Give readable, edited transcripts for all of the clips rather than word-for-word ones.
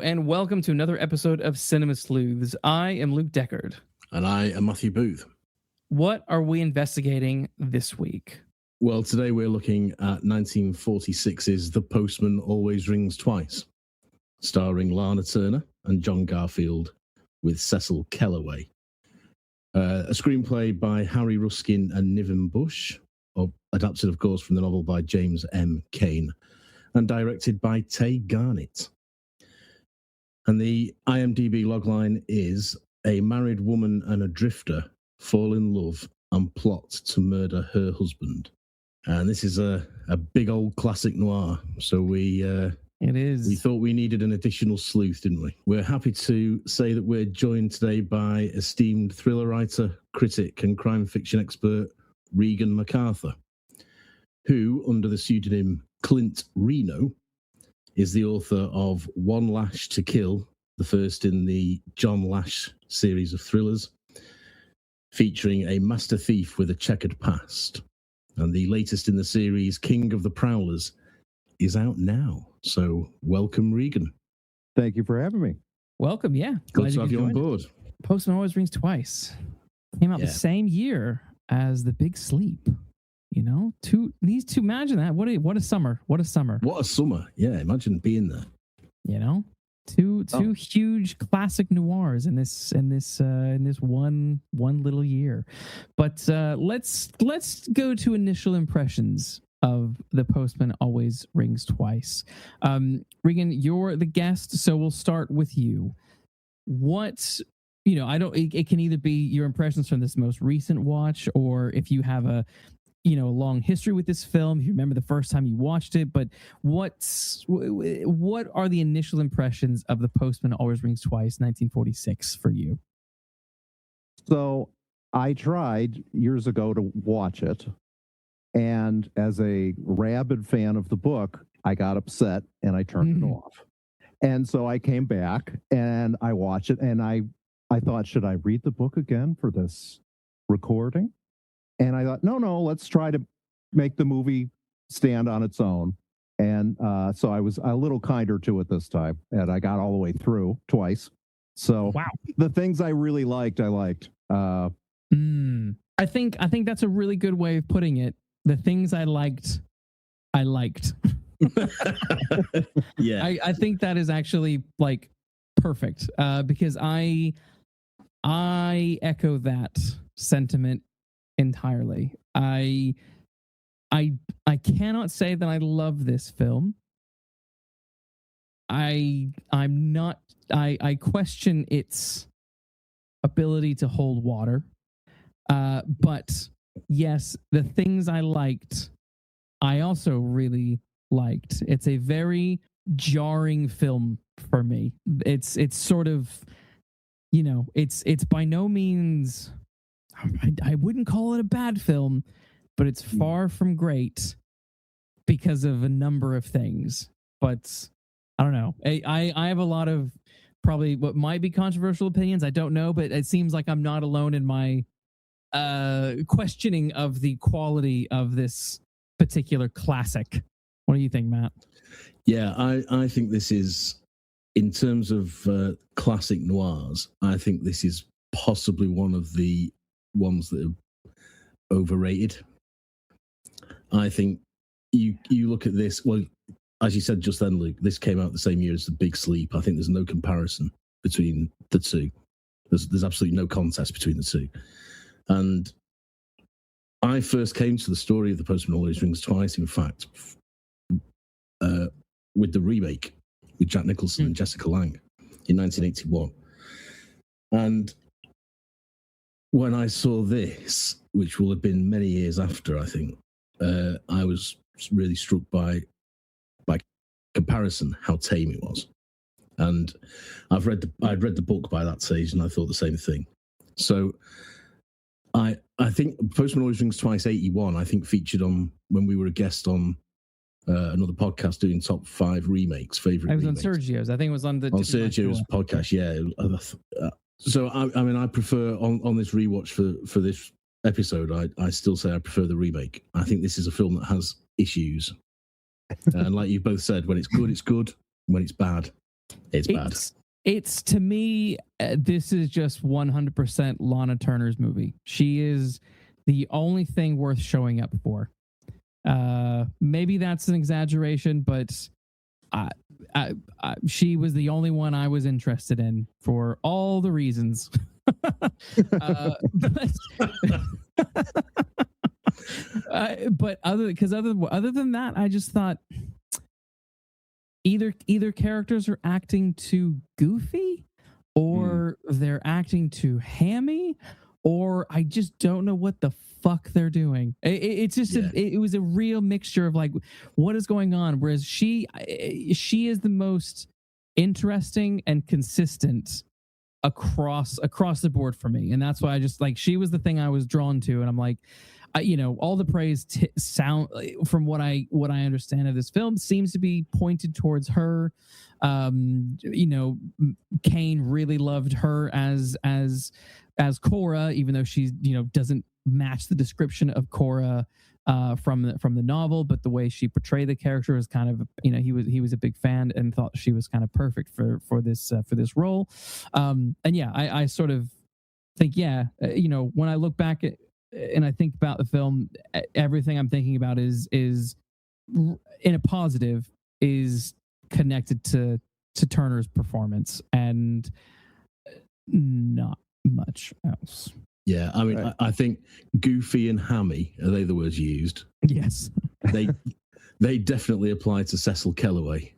and welcome to another episode of Cinema Sleuths. I am Luke Deckard. And I am Matthew Booth. What are we investigating this week? Well, today we're looking at 1946's The Postman Always Rings Twice, starring Lana Turner and John Garfield with Cecil Kellaway. A screenplay by Harry Ruskin and Niven Busch, adapted, of course, from the novel by James M. Cain, and directed by Tay Garnett. And the IMDb logline is: a married woman and a drifter fall in love and plot to murder her husband. And this is a big old classic noir. So we thought we needed an additional sleuth, didn't we? We're happy to say that we're joined today by esteemed thriller writer, critic, and crime fiction expert Regan MacArthur, who, under the pseudonym Clint Reno, is the author of One Lash to Kill, the first in the John Lash series of thrillers, featuring a master thief with a checkered past. And the latest in the series, King of the Prowlers, is out now. So welcome, Regan. Thank you for having me. Welcome, yeah. Glad to have you on board. Postman Always Rings Twice. Came out the same year as The Big Sleep. You know, imagine that. What a summer. What a summer. What a summer. Yeah, imagine being there. You know? Two huge classic noirs in this one little year. But let's go to initial impressions of The Postman Always Rings Twice. Regan, you're the guest, so we'll start with you. It can either be your impressions from this most recent watch, or if you have a long history with this film, if you remember the first time you watched it. But what are the initial impressions of The Postman Always Rings Twice, 1946, for you? So I tried years ago to watch it, and as a rabid fan of the book, I got upset and I turned it off. And so I came back and I watched it, and I thought, should I read the book again for this recording? And I thought, no, let's try to make the movie stand on its own. And so I was a little kinder to it this time, and I got all the way through twice. So wow. The things I really liked, I liked. I think that's a really good way of putting it. The things I liked, I liked. Yeah, I think that is actually like perfect, because I echo that sentiment entirely. I cannot say that I love this film. I question its ability to hold water. But yes, the things I liked, I also really liked. It's a very jarring film for me. It's sort of, it's by no means, I wouldn't call it a bad film, but it's far from great because of a number of things. But I don't know. I have a lot of probably what might be controversial opinions. I don't know, but it seems like I'm not alone in my questioning of the quality of this particular classic. What do you think, Matt? Yeah, I think this is, in terms of classic noirs, I think this is possibly one of the ones that are overrated. I think you look at this, well, as you said just then, Luke, this came out the same year as The Big Sleep. I think there's no comparison between the two. There's absolutely no contest between the two. And I first came to the story of The Postman Always Rings Twice, in fact, with the remake with Jack Nicholson and Jessica Lange in 1981. And when I saw this, which will have been many years after, I think, I was really struck by comparison how tame it was. And I'd read the book by that stage, and I thought the same thing. So I think Postman Always Rings Twice 81, I think, featured on when we were a guest on another podcast doing top 5 remakes, favorite. I was remakes. On Sergio's. I think it was on Sergio's podcast. Yeah. So I mean, I prefer on this rewatch for this episode. I still say I prefer the remake. I think this is a film that has issues, and like you both said, when it's good, it's good. When it's bad, It's bad. It's to me, this is just 100% Lana Turner's movie. She is the only thing worth showing up for. Maybe that's an exaggeration, but she was the only one I was interested in for all the reasons. But other than that, I just thought either characters are acting too goofy, or they're acting too hammy, or I just don't know what the fuck they're doing. It's just it was a real mixture of like, what is going on? Whereas she is the most interesting and consistent across the board for me, and that's why I just like, she was the thing I was drawn to, and I'm like, all the praise sound from what I understand of this film seems to be pointed towards her. Cain really loved her as Cora, even though she doesn't match the description of Cora from the novel, but the way she portrayed the character is kind of, he was a big fan and thought she was kind of perfect for this role. I sort of think, when I look back at and I think about the film, everything I'm thinking about is in a positive, is connected to Turner's performance and not much else. Yeah, I mean, right. I think goofy and hammy, are they the words used? Yes. They definitely apply to Cecil Kellaway.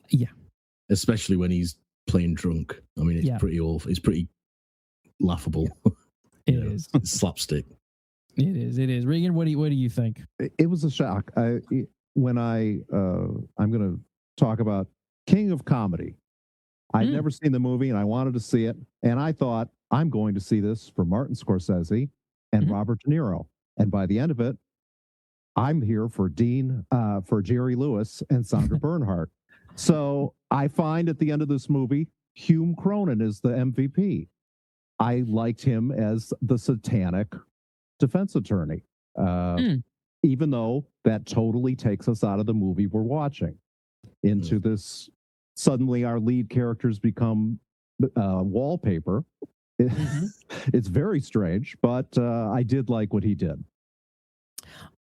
Yeah. Especially when he's playing drunk. I mean, it's pretty awful. It's pretty laughable. It is. Slapstick. It is. Regan, what do you think? It was a shock. I'm going to talk about King of Comedy. I'd never seen the movie, and I wanted to see it. And I thought, I'm going to see this for Martin Scorsese and Robert De Niro. And by the end of it, I'm here for Jerry Lewis and Sandra Bernhardt. So I find at the end of this movie, Hume Cronin is the MVP. I liked him as the satanic defense attorney, even though that totally takes us out of the movie we're watching into this. Suddenly our lead characters become wallpaper. It's very strange, but I did like what he did.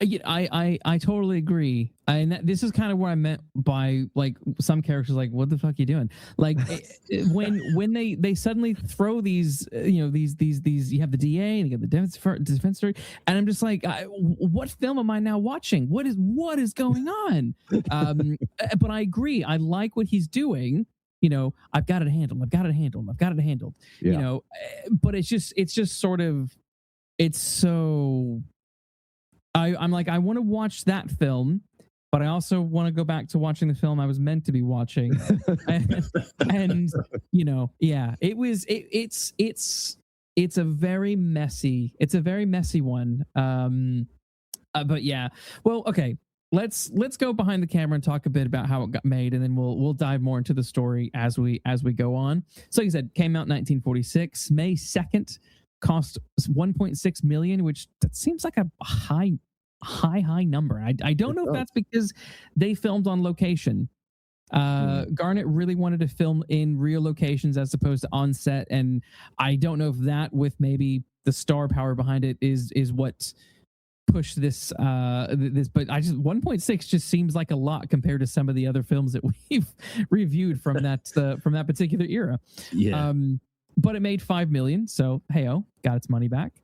I totally agree. And this is kind of what I meant by, like, some characters like, what the fuck are you doing? Like, when they suddenly throw these, these you have the DA and you have the defense attorney, and I'm just like, what film am I now watching? What is going on? But I agree. I like what he's doing. I've got it handled. Yeah. But it's just sort of, it's so. I'm like, I want to watch that film, but I also want to go back to watching the film I was meant to be watching. and it's a very messy one. But yeah, well, okay. Let's go behind the camera and talk a bit about how it got made, and then we'll dive more into the story as we go on. So like I said, came out in 1946, May 2nd. Cost $1.6 million, which that seems like a high number. I don't know if that's because they filmed on location. Garnett really wanted to film in real locations as opposed to on set, and I don't know if that, with maybe the star power behind it, is what pushed this. But I just 1.6 just seems like a lot compared to some of the other films that we've reviewed from that particular era. Yeah. But it made $5 million, so hey-oh, got its money back.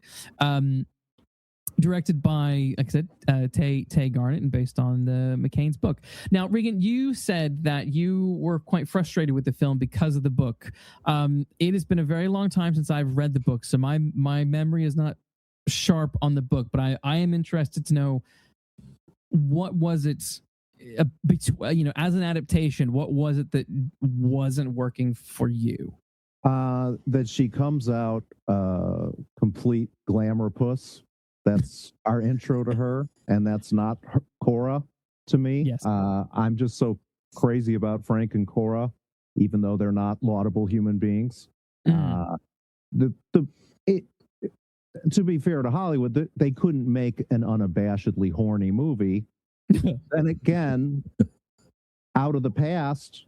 Directed by, like I said, Tay Garnett, and based on the McCain's book. Now, Regan, you said that you were quite frustrated with the film because of the book. It has been a very long time since I've read the book, so my memory is not sharp on the book, but I am interested to know, what was it, as an adaptation, what was it that wasn't working for you? That she comes out complete glamour puss. That's our intro to her, and that's not Cora to me. Yes. I'm just so crazy about Frank and Cora, even though they're not laudable human beings. To be fair to Hollywood, they couldn't make an unabashedly horny movie. Then again, out of the past,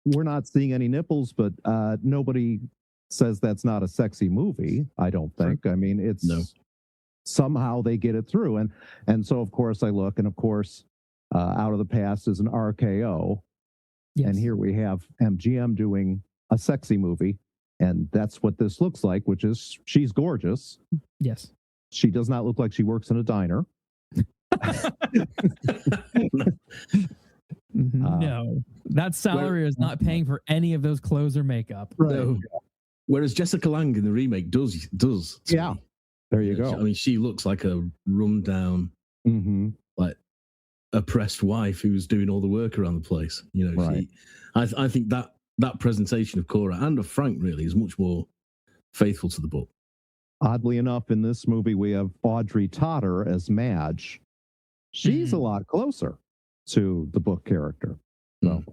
we're not seeing any nipples, but nobody says that's not a sexy movie. I don't think. I mean, it's somehow they get it through, and so of course I look, and of course, Out of the Past is an RKO, and here we have MGM doing a sexy movie, and that's what this looks like, which is she's gorgeous. Yes, she does not look like she works in a diner. No, that salary is not paying for any of those clothes or makeup. Right. No. Whereas Jessica Lange in the remake does. Yeah. Me. There you go. I mean, she looks like a rundown, like oppressed wife who's doing all the work around the place. You know, right. I think that presentation of Cora and of Frank really is much more faithful to the book. Oddly enough, in this movie, we have Audrey Totter as Madge. She's a lot closer to the book character. So.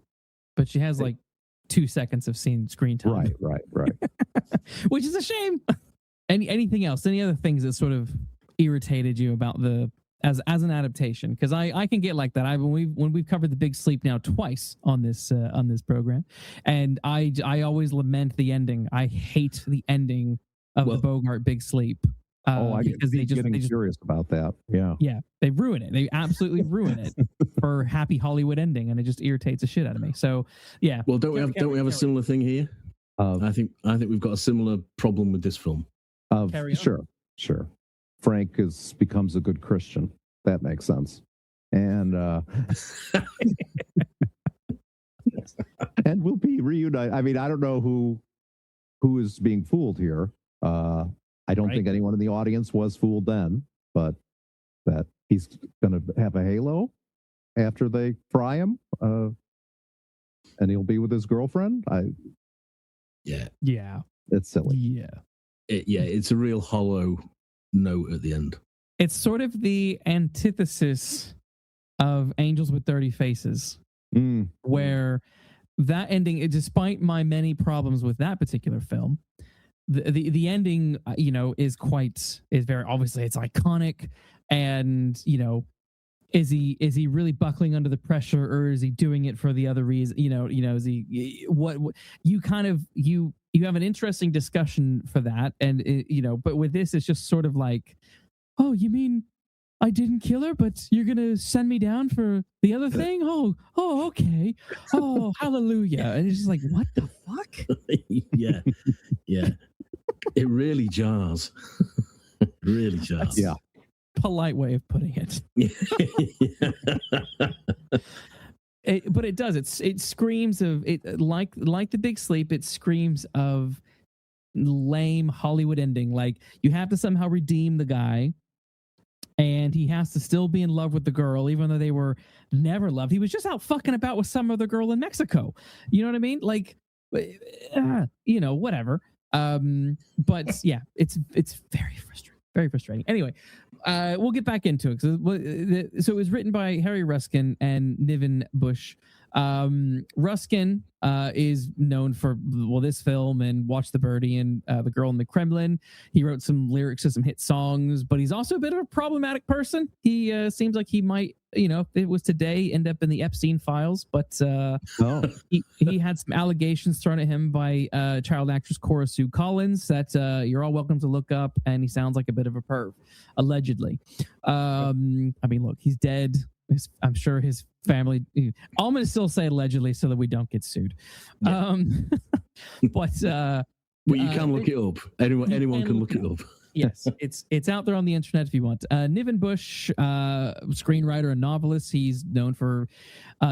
But she has like 2 seconds of screen time. Right. Which is a shame. Anything else? Any other things that sort of irritated you about the as an adaptation? Because I can get like that. When we've covered The Big Sleep now twice on this program, and I always lament the ending. I hate the ending of the Bogart Big Sleep. I because they just curious about that. Yeah, they ruin it. They absolutely ruin it for happy Hollywood ending, and it just irritates the shit out of me. So yeah. Well, don't we have a similar thing here? I think we've got a similar problem with this film. Sure. Frank becomes a good Christian. That makes sense. And and we'll be reunited. I mean, I don't know who is being fooled here. I don't think anyone in the audience was fooled then, but that he's going to have a halo after they fry him, and he'll be with his girlfriend. Yeah, it's silly. It's a real hollow note at the end. It's sort of the antithesis of Angels with Dirty Faces, where that ending, despite my many problems with that particular film, the ending, is very obviously it's iconic, and is he really buckling under the pressure, or is he doing it for the other reason? Is he what you kind of you have an interesting discussion for that, and but with this, it's just sort of like, oh, you mean I didn't kill her, but you're gonna send me down for the other thing? Oh, okay. Oh, hallelujah! And it's just like, what the fuck? Yeah. It really jars. Really jars. Yeah. Polite way of putting it. But it does. It screams of it, like The Big Sleep. It screams of lame Hollywood ending. Like, you have to somehow redeem the guy, and he has to still be in love with the girl, even though they were never loved. He was just out fucking about with some other girl in Mexico. You know what I mean? Like, whatever. But yeah, it's very frustrating. Very frustrating. Anyway, we'll get back into it. So it was written by Harry Ruskin and Niven Busch. Ruskin is known for this film and Watch the Birdie and The Girl in the Kremlin. He wrote some lyrics to some hit songs, but he's also a bit of a problematic person. He seems like he might, if it was today, end up in the Epstein files. But he had some allegations thrown at him by child actress Cora Sue Collins that you're all welcome to look up, and he sounds like a bit of a perv, allegedly. I mean, look, he's dead. I'm sure his family. I'm going to still say allegedly so that we don't get sued. Yeah. But you can look it up. Anyone can look it up. Yes, it's out there on the internet if you want. Niven Busch, screenwriter and novelist. He's known for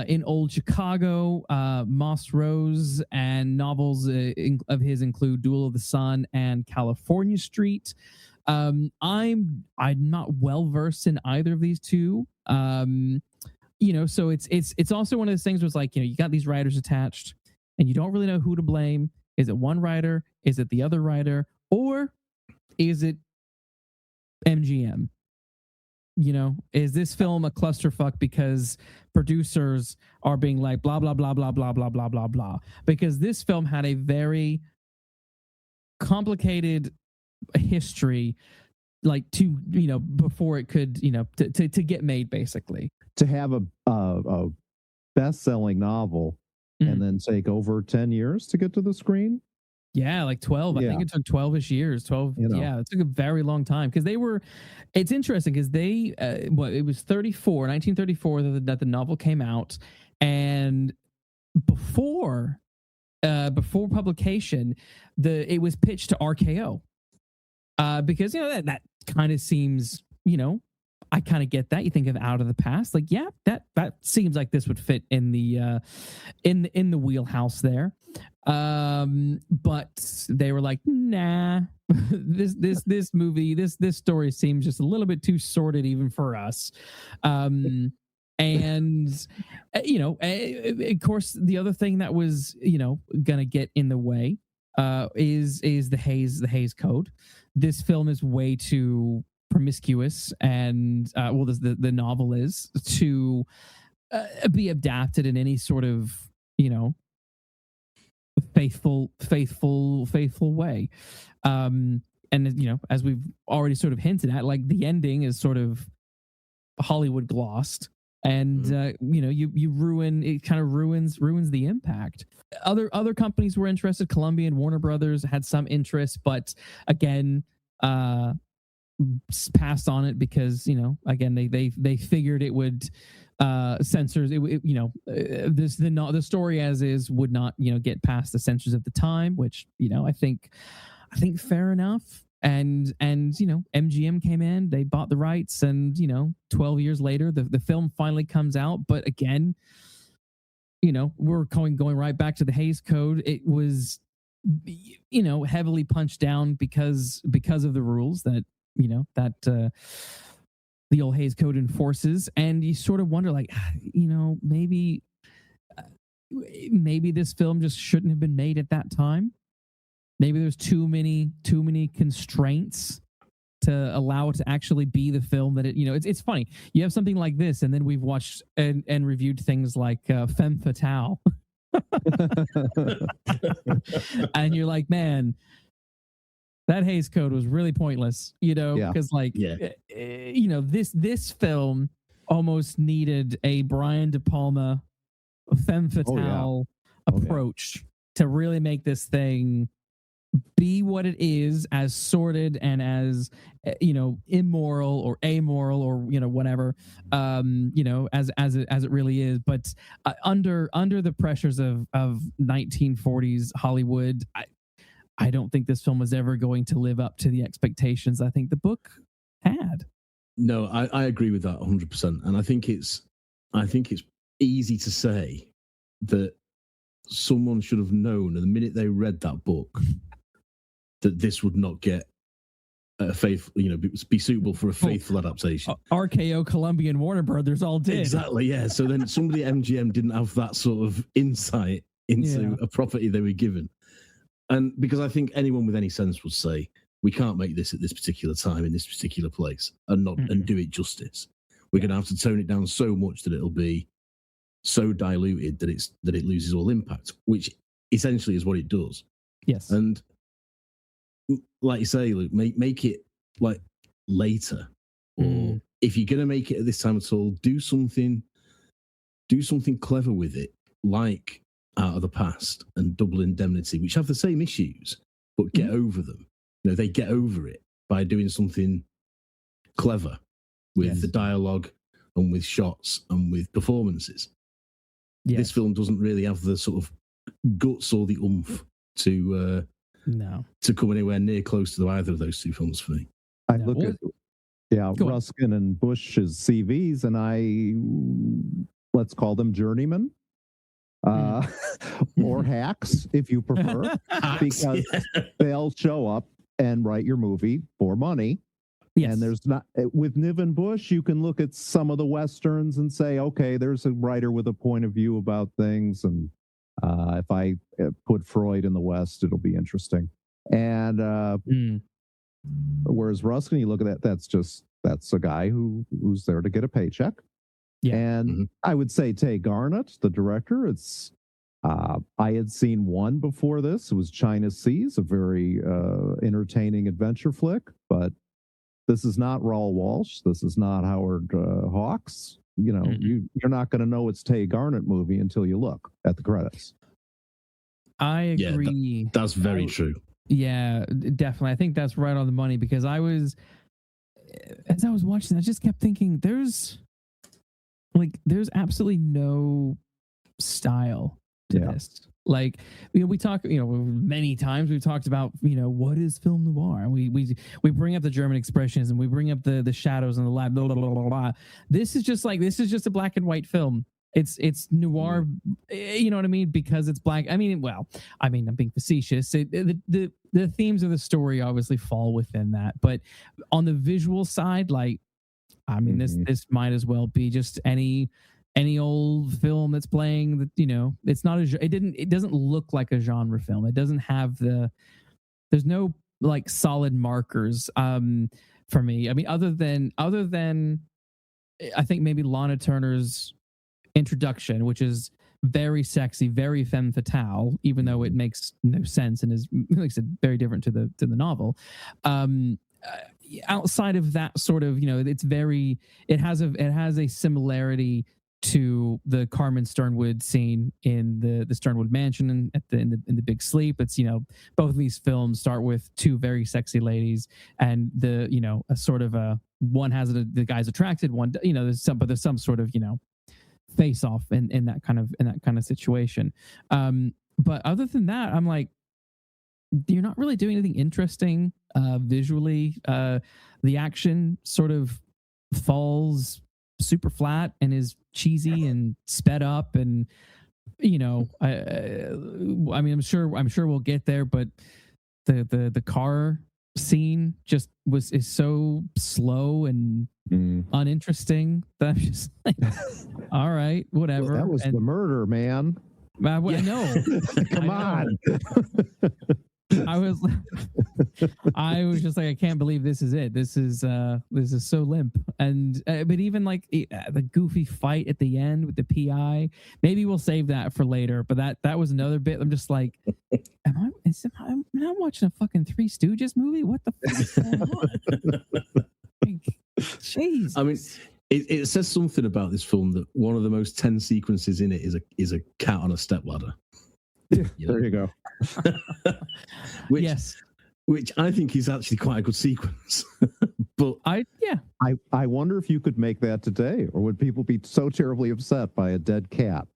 In Old Chicago, Moss Rose, and novels of his include Duel of the Sun and California Street. I'm not well versed in either of these two. So it's also one of those things where it's like, you got these writers attached, and you don't really know who to blame. Is it one writer? Is it the other writer? Or is it MGM? Is this film a clusterfuck because producers are being like blah blah blah blah blah blah blah blah blah? Because this film had a very complicated history, like before it could to get made, basically. To have a best-selling novel and then take over 10 years to get to the screen. Yeah, like 12. I think it took 12-ish years. 12. Yeah, it took a very long time because it's interesting because it was 1934 that the novel came out. And before publication, it was pitched to RKO because, that kind of seems, I kind of get that. You think of Out of the Past, like, yeah, that seems like this would fit in the wheelhouse there. But they were like, nah, this movie, this story seems just a little bit too sordid even for us. And of course, the other thing that was gonna get in the way is the Hays Code. This film is way too promiscuous, and the novel is to be adapted in any sort of faithful way. And as we've already sort of hinted at, like, the ending is sort of Hollywood glossed, and you ruin it. Kind of ruins the impact. Other companies were interested. Columbia and Warner Brothers had some interest, but again passed on it because again they figured it would censors it, the story as is would not get past the censors of the time, which I think fair enough. And MGM came in, they bought the rights, and 12 years later the film finally comes out. But again, we're going right back to the Hays Code. It was heavily punched down because of the rules that the old Hays Code enforces. And you sort of wonder, like, maybe this film just shouldn't have been made at that time. Maybe there's too many constraints to allow it to actually be the film that it, it's funny. You have something like this, and then we've watched and reviewed things like Femme Fatale. And you're like, man, that Hays Code was really pointless, because this film almost needed a Brian De Palma Femme Fatale approach to really make this thing be what it is, as sordid and as immoral or amoral or whatever, as it really is. But under the pressures of 1940s Hollywood, I don't think this film was ever going to live up to the expectations I think the book had. No, I agree with that 100%. And I think it's easy to say that someone should have known the minute they read that book that this would not get a faithful, be suitable for a faithful adaptation. RKO, Columbia, and Warner Brothers all did. Exactly, yeah. So then somebody at MGM didn't have that sort of insight into a property they were given. And because I think anyone with any sense would say, we can't make this at this particular time in this particular place and do it justice. We're going to have to tone it down so much that it'll be so diluted that it loses all impact, which essentially is what it does. Yes. And like you say, Luke, make it like later, or if you're going to make it at this time at all, do something clever with it, like Out of the Past and Double Indemnity, which have the same issues but get over them. They get over it by doing something clever with the dialogue and with shots and with performances. This film doesn't really have the sort of guts or the oomph to come anywhere near close to either of those two films for me. I look at Ruskin and Busch's CVs, and let's call them journeymen. Or hacks, if you prefer, because they'll show up and write your movie for money. Yes. And there's not, with Niven Busch, you can look at some of the Westerns and say, okay, there's a writer with a point of view about things. And if I put Freud in the West, it'll be interesting. And whereas Ruskin, you look at that's a guy who's there to get a paycheck. Yeah. And I would say Tay Garnett, the director, I had seen one before this. It was China Seas, a very entertaining adventure flick, but this is not Raoul Walsh. This is not Howard Hawks. you're not going to know it's Tay Garnett movie until you look at the credits. I agree. Yeah, that's very true. Yeah, definitely. I think that's right on the money, because as I was watching, I just kept thinking there's absolutely no style to this. Like, we talk, many times we've talked about, what is film noir? And we bring up the German expressions, and we bring up the shadows and the lab, blah, blah, blah, blah, blah. This is just a black and white film. It's noir, you know what I mean? Because it's black. I'm being facetious. The themes of the story obviously fall within that. But on the visual side, this might as well be just any old film that's playing that, it's not it doesn't look like a genre film. It doesn't have there's no like solid markers for me. I mean, other than I think maybe Lana Turner's introduction, which is very sexy, very femme fatale, even though it makes no sense and is, like I said, very different to the novel. Outside of that sort of, it has a similarity to the Carmen Sternwood scene in the Sternwood mansion and in the Big Sleep. It's, both of these films start with two very sexy ladies, and a sort of one has the guy's attracted, one, there's some sort of, face off in that kind of situation. But other than that, I'm like, you're not really doing anything interesting visually. The action sort of falls super flat and is cheesy and sped up, and I'm sure we'll get there, but the car scene just is so slow and uninteresting that I'm just like, all right, whatever. Well, that was the murder, man. I know. Come on. I was just like, I can't believe this is it. This is so limp. And but even like the goofy fight at the end with the PI, maybe we'll save that for later. But that was another bit. I'm just like, am I watching a fucking Three Stooges movie? What the fuck is going on? Like, jeez. I mean, it says something about this film that one of the most tense sequences in it is a cat on a stepladder. There you go. Which I think is actually quite a good sequence. But I wonder if you could make that today, or would people be so terribly upset by a dead cat?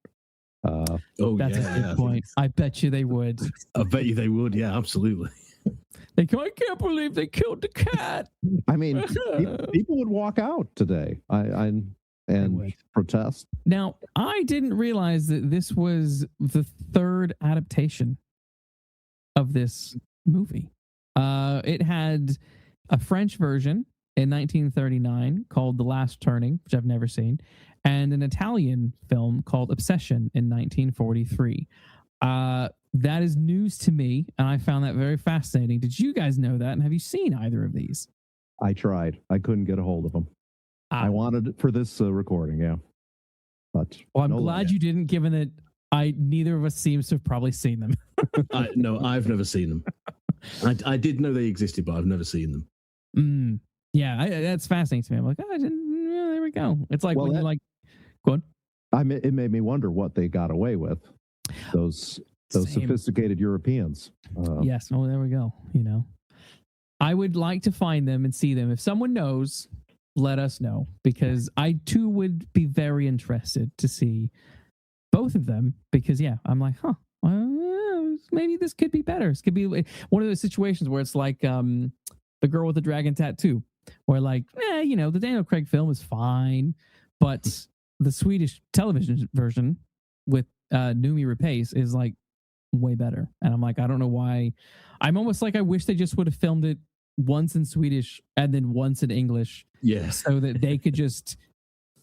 That's a good point. I bet you they would. I bet you they would. Yeah, absolutely. I can't believe they killed the cat. I mean, people would walk out today. And protest. Now, I didn't realize that this was the third adaptation of this movie. It had a French version in 1939 called The Last Turning, which I've never seen, and an Italian film called Obsession in 1943. That is news to me, and I found that very fascinating. Did you guys know that, and have you seen either of these? I tried. I couldn't get a hold of them. I wanted it for this recording, yeah. But I'm glad you didn't, given that neither of us seems to have probably seen them. No, I've never seen them. I did know they existed, but I've never seen them. Yeah, that's fascinating to me. I'm like, there we go. It's like when you like, go on. It made me wonder what they got away with. Those sophisticated Europeans. Yes. Oh, there we go. I would like to find them and see them. If someone knows, let us know, because I too would be very interested to see both of them, because I'm like, maybe this could be better. This could be one of those situations where it's like The Girl with the Dragon Tattoo, where like, the Daniel Craig film is fine, but the Swedish television version with Noomi Rapace is like way better. And I'm like, I don't know why. I'm almost like, I wish they just would have filmed it once in Swedish and then once in English. Yes. So that they could just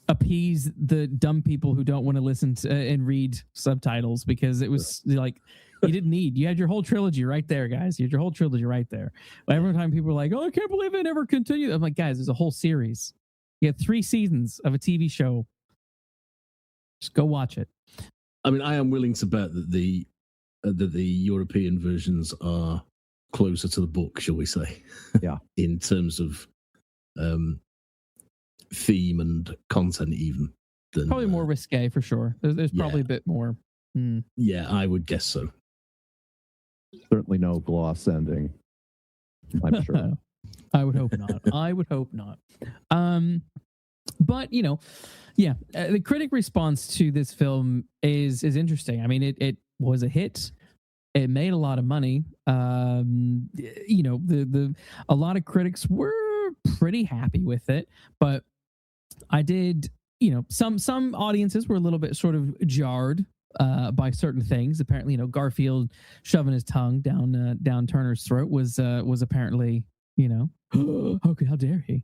appease the dumb people who don't want to listen to and read subtitles, because it was like, you had your whole trilogy right there, guys. You had your whole trilogy right there. But every time people are like, oh, I can't believe they never continued. I'm like, guys, there's a whole series. You had 3 seasons of a TV show. Just go watch it. I mean, I am willing to bet that the European versions are closer to the book, shall we say? Yeah. In terms of theme and content, even. than Probably more risque for sure. There's probably a bit more. Yeah, I would guess so. Certainly no gloss ending, I'm sure. I would hope not. I would hope not. But the critic response to this film is interesting. I mean, it was a hit. It made a lot of money. A lot of critics were pretty happy with it, but I did. Some audiences were a little bit sort of jarred by certain things. Apparently, Garfield shoving his tongue down Turner's throat was apparently, okay, how dare he?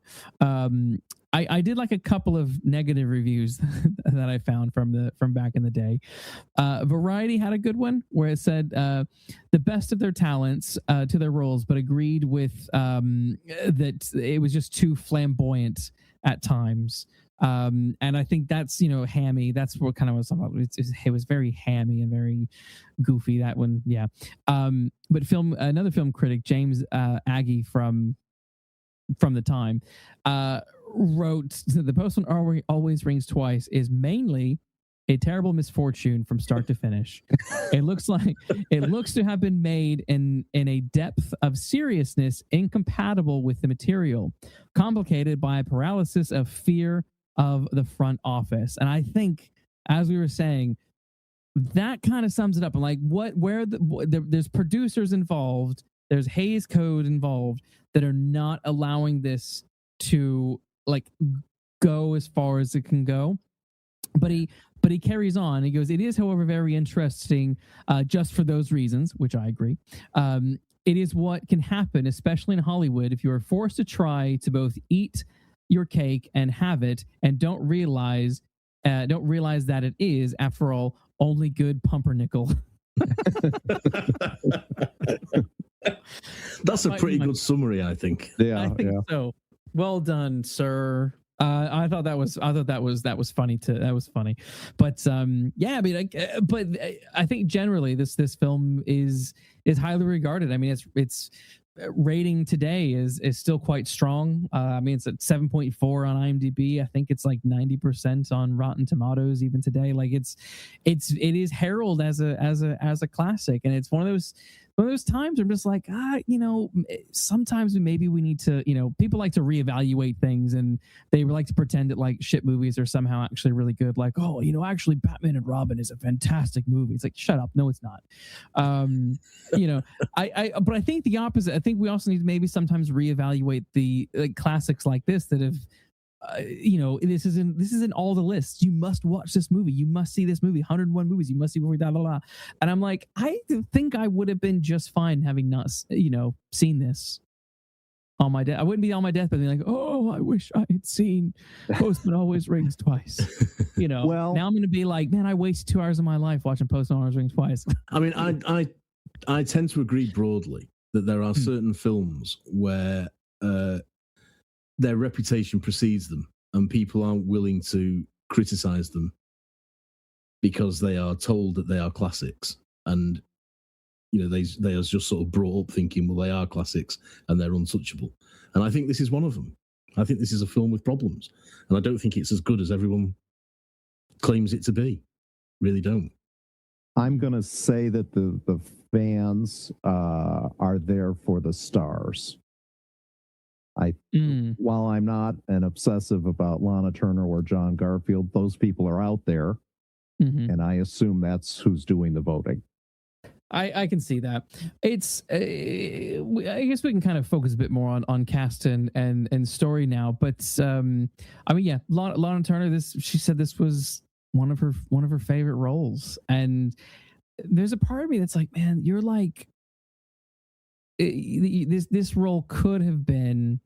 I did like a couple of negative reviews that I found from back in the day. Variety had a good one where it said the best of their talents to their roles, but agreed with that it was just too flamboyant at times. And I think that's hammy. That's what kind of was about. It was very hammy and very goofy, that one. Yeah. But another film critic, James Agee from the time, wrote the Postman Always Rings Twice is mainly a terrible misfortune from start to finish. It looks to have been made in a depth of seriousness incompatible with the material, complicated by a paralysis of fear of the front office. And I think, as we were saying, that kind of sums it up. I'm like, there's producers involved, there's Hays Code involved that are not allowing this to go as far as it can go. But he carries on. He goes, it is, however, very interesting just for those reasons, which I agree. It is what can happen, especially in Hollywood, if you are forced to try to both eat your cake and have it, and don't realize that it is, after all, only good pumpernickel. That's a pretty good summary, I think. Yeah, I think so. Well done, sir. I thought that was funny too. That was funny, but but I think generally this film is highly regarded. I mean, its rating today is still quite strong. I mean, it's at 7.4 on IMDb. I think it's like 90% on Rotten Tomatoes even today. Like it is heralded as a classic, and it's one of those times I'm just like, sometimes maybe we need to, people like to reevaluate things, and they like to pretend that like shit movies are somehow actually really good. Like, actually Batman and Robin is a fantastic movie. It's like, shut up. No, it's not. But I think the opposite. I think we also need to maybe sometimes reevaluate the classics like this that have, this isn't all the lists. You must watch this movie. You must see this movie. 101 movies you must see before blah. And I'm like, I think I would have been just fine having not, seen this on my death. I wouldn't be on my deathbed being like, oh, I wish I had seen Postman Always Rings Twice. Well, now I'm going to be like, man, I wasted 2 hours of my life watching Postman Always Rings Twice. I mean, I tend to agree broadly that there are certain films where their reputation precedes them, and people aren't willing to criticize them because they are told that they are classics, and they are just sort of brought up thinking, well, they are classics and they're untouchable. And I think this is one of them. I think this is a film with problems, and I don't think it's as good as everyone claims it to be. Really don't. I'm going to say that the fans are there for the stars. While I'm not an obsessive about Lana Turner or John Garfield, those people are out there, and I assume that's who's doing the voting. I can see that. It's I guess we can kind of focus a bit more on cast and story now. But Lana Turner. She said this was one of her favorite roles, and there's a part of me that's like, man, you're like, this role could have been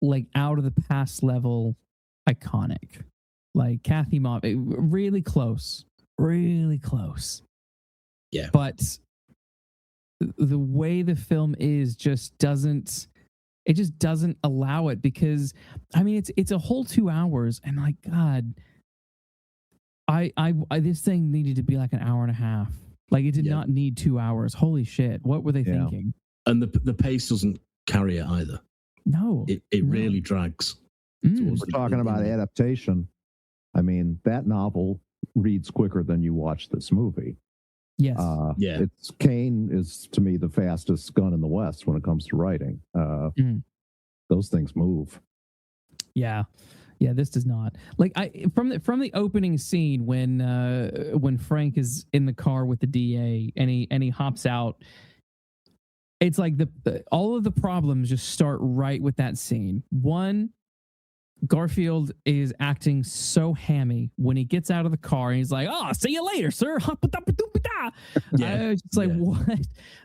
like out of the past level iconic, like Kathy Moffat, really close. Yeah, but the way the film is just doesn't allow it, because I mean it's a whole 2 hours, and like, God, I this thing needed to be like an hour and a half. Like, it did not need 2 hours. Holy shit, what were they thinking? And the pace doesn't carry it either. No, it really drags. We're talking about adaptation. I mean, that novel reads quicker than you watch this movie. Yes. It's Cain is to me the fastest gun in the West when it comes to writing. Those things move. Yeah. This does not. Like from the opening scene when Frank is in the car with the DA and he hops out. It's like all of the problems just start right with that scene. One, Garfield is acting so hammy when he gets out of the car and he's like, "Oh, see you later, sir." I was just like, what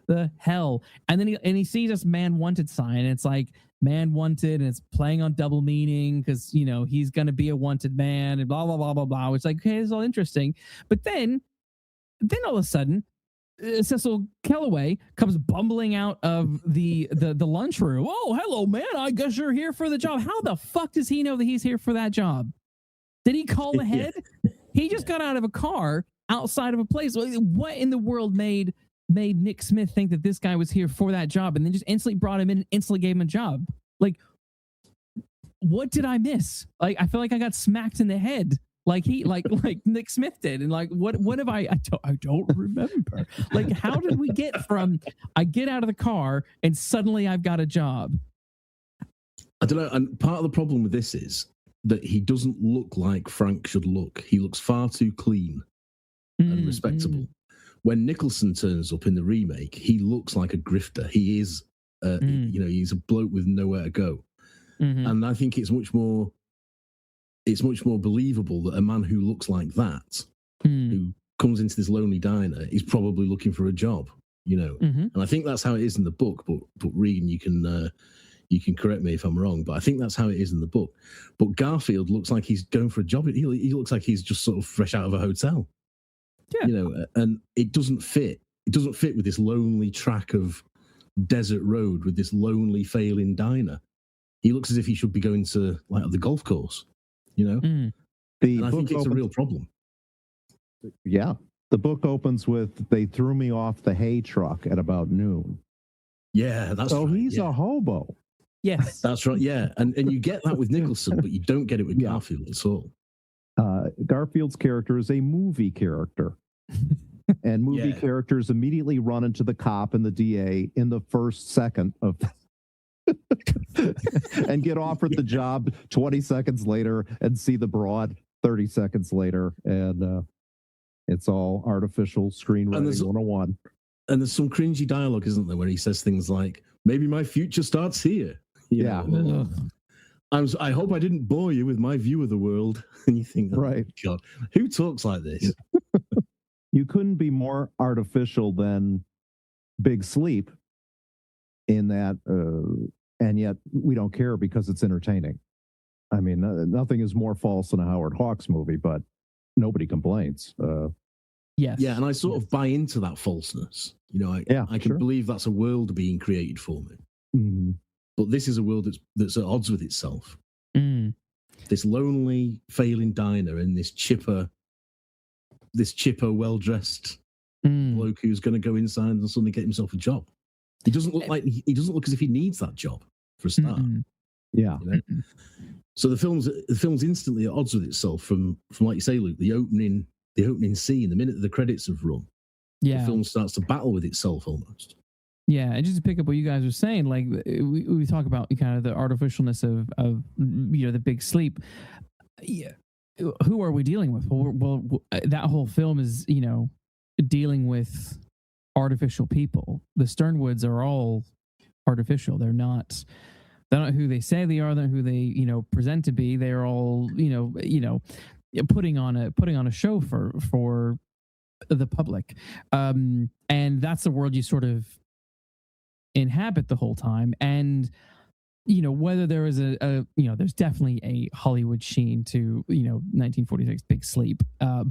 the hell? And then he sees this man wanted sign, and it's like man wanted, and it's playing on double meaning because he's gonna be a wanted man and blah blah blah blah blah. It's like, okay, it's all interesting, but then all of a sudden, Cecil Kellaway comes bumbling out of the lunchroom. "Oh, hello, man. I guess you're here for the job." How the fuck does he know that he's here for that job? Did he call ahead? He just got out of a car outside of a place. What in the world made Nick Smith think that this guy was here for that job, and then just instantly brought him in and instantly gave him a job? Like, what did I miss? Like, I feel like I got smacked in the head. Like Nick Smith did, and like what have I don't remember. Like, how did we get from I get out of the car and suddenly I've got a job? I don't know. And part of the problem with this is that he doesn't look like Frank should look. He looks far too clean and respectable. When Nicholson turns up in the remake, he looks like a grifter. He is, he's a bloke with nowhere to go. And I think it's much more believable that a man who looks like that, who comes into this lonely diner, is probably looking for a job, And I think that's how it is in the book. But Regan, you can correct me if I'm wrong, but I think that's how it is in the book. But Garfield looks like he's going for a job. He looks like he's just sort of fresh out of a hotel, and it doesn't fit. It doesn't fit with this lonely track of desert road with this lonely failing diner. He looks as if he should be going to like the golf course. And I think it's a real problem. Yeah. The book opens with, "They threw me off the hay truck at about noon." Yeah, that's so right. He's a hobo. Yes. That's right. Yeah. And you get that with Nicholson, but you don't get it with Garfield at all. Garfield's character is a movie character. And movie characters immediately run into the cop and the DA in the first second of and get offered the job 20 seconds later and see the broad 30 seconds later. And it's all artificial screenwriting 101. And there's some cringy dialogue, isn't there, where he says things like, "Maybe my future starts here." I hope I didn't bore you with my view of the world. And you think, right, God, who talks like this? You couldn't be more artificial than Big Sleep in that, and yet we don't care because it's entertaining. I mean, nothing is more false than a Howard Hawks movie, but nobody complains. Yes. Yeah, and I sort of buy into that falseness. I can believe that's a world being created for me. But this is a world that's at odds with itself. This lonely, failing diner in this chipper, well-dressed bloke who's going to go inside and suddenly get himself a job. He doesn't look as if he needs that job for a start. So the film's instantly at odds with itself from like you say, Luke, the opening scene, the minute the credits have run. The film starts to battle with itself almost. Yeah, and just to pick up what you guys were saying, like we talk about kind of the artificialness of the Big Sleep. Yeah, who are we dealing with? Well, that whole film is dealing with artificial people. The Sternwoods are all artificial. They're not who they say they are. They're who they present to be. They're all putting on a show for the public, and that's the world you sort of inhabit the whole time. And whether there is there's definitely a Hollywood sheen to 1946 Big Sleep,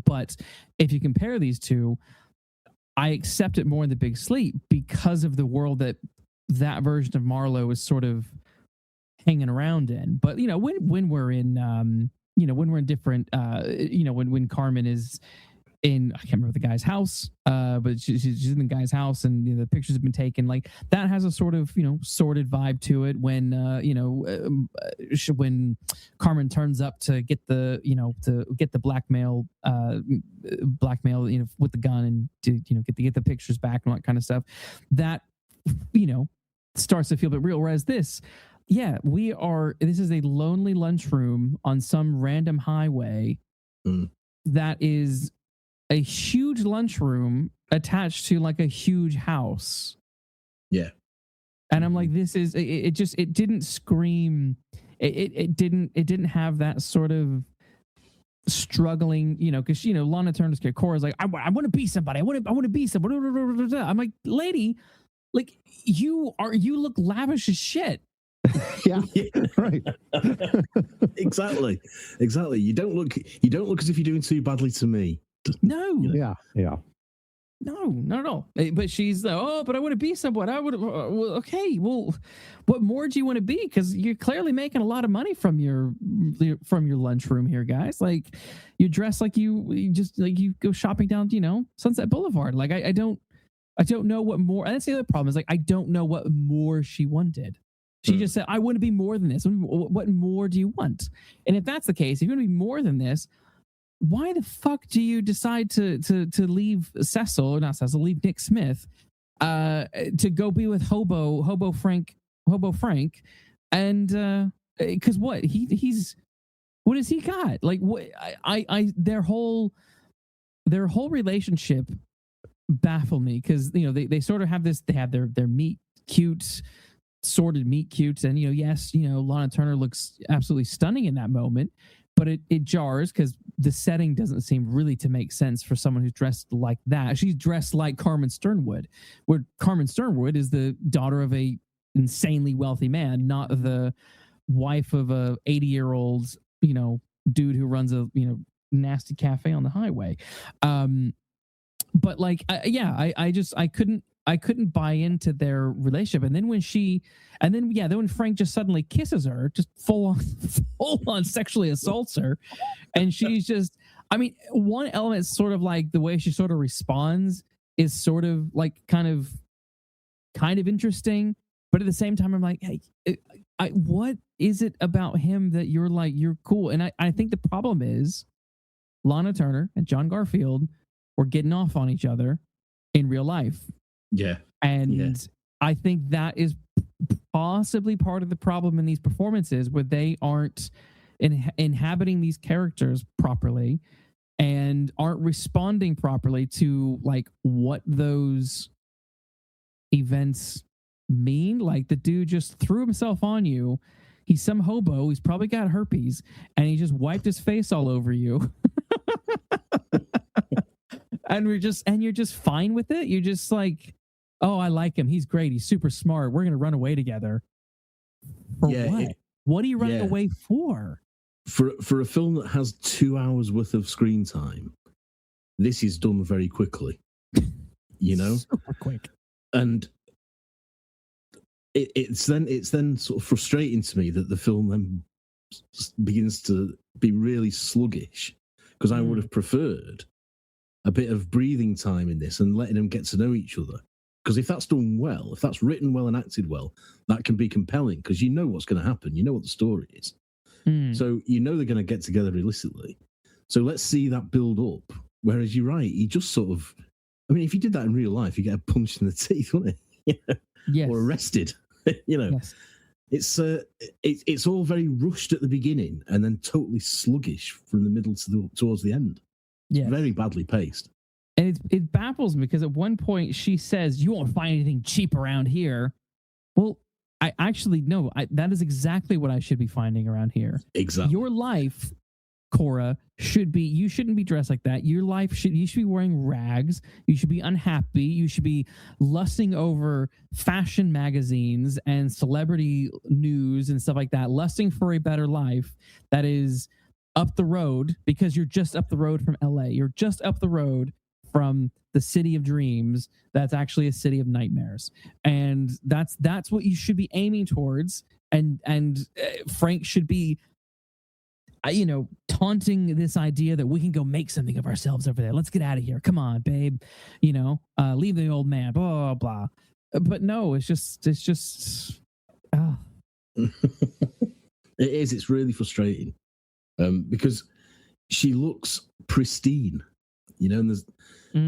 but if you compare these two, I accept it more in the Big Sleep because of the world that version of Marlowe is sort of hanging around in. But when we're in when we're in different when Carmen is in, I can't remember the guy's house, but she's in the guy's house, and the pictures have been taken. Like that has a sort of sordid vibe to it. When when Carmen turns up to get the blackmail with the gun, and to get the pictures back and all that kind of stuff, that starts to feel a bit real. Whereas this is a lonely lunchroom on some random highway that is a huge lunchroom attached to like a huge house. Yeah. And I'm like, this is it didn't scream, it didn't have that sort of struggling, because Lana Turner's character Cora's like, I want to be somebody. I want to be somebody. I'm like, lady, like you look lavish as shit. Yeah, right. Exactly. You don't look as if you're doing too badly to me. No. Yeah. No, not at all. But she's but I want to be someone. I would. Okay, well, what more do you want to be? Because you're clearly making a lot of money from your lunchroom here, guys. Like you dress like you go shopping down, Sunset Boulevard. Like I don't know what more. And that's the other problem is like I don't know what more she wanted. She just said, I want to be more than this. What more do you want? And if that's the case, if you want to be more than this, why the fuck do you decide to leave leave Nick Smith to go be with Hobo Frank, and because what what has he got? Like what their whole relationship baffled me, because they sort of have this, they have their meet cute, sordid meet cutes, and yes, Lana Turner looks absolutely stunning in that moment, but it jars because the setting doesn't seem really to make sense for someone who's dressed like that. She's dressed like Carmen Sternwood, where Carmen Sternwood is the daughter of a insanely wealthy man, not the wife of a 80-year-old dude who runs a nasty cafe on the highway. But like I couldn't buy into their relationship. And then when when Frank just suddenly kisses her, just full on sexually assaults her, and she's just, I mean, one element is sort of like the way she sort of responds is sort of like kind of interesting, but at the same time I'm like, hey, what is it about him that you're cool? And I think the problem is Lana Turner and John Garfield were getting off on each other in real life. Yeah. And I think that is possibly part of the problem in these performances, where they aren't inhabiting these characters properly and aren't responding properly to like what those events mean. Like the dude just threw himself on you. He's some hobo. He's probably got herpes, and he just wiped his face all over you. And you're just fine with it. You're just like, oh, I like him. He's great. He's super smart. We're going to run away together. For what? What are you running away for? For a film that has 2 hours worth of screen time, this is done very quickly. Super quick. And it's then sort of frustrating to me that the film then begins to be really sluggish, because I would have preferred a bit of breathing time in this and letting them get to know each other. Because if that's done well, if that's written well and acted well, that can be compelling, because you know what's going to happen. You know what the story is. So they're going to get together illicitly. So let's see that build up. Whereas you're right, he just sort of, I mean, if you did that in real life, you get a punch in the teeth, wouldn't it? Yes. Or arrested. Yes. It's all very rushed at the beginning and then totally sluggish from the middle towards the end. Yeah, very badly paced. And it baffles me, because at one point she says, "You won't find anything cheap around here." Well, I actually no. That is exactly what I should be finding around here. Exactly. Your life, Cora, should be. You shouldn't be dressed like that. Your life you should be wearing rags. You should be unhappy. You should be lusting over fashion magazines and celebrity news and stuff like that. Lusting for a better life that is up the road, because you're just up the road from LA. You're just up the road from the city of dreams that's actually a city of nightmares. And that's what you should be aiming towards. And Frank should be taunting this idea that we can go make something of ourselves over there. Let's get out of here. Come on, babe. Leave the old man. Blah blah. But no, it's just. It is. It's really frustrating because she looks pristine, and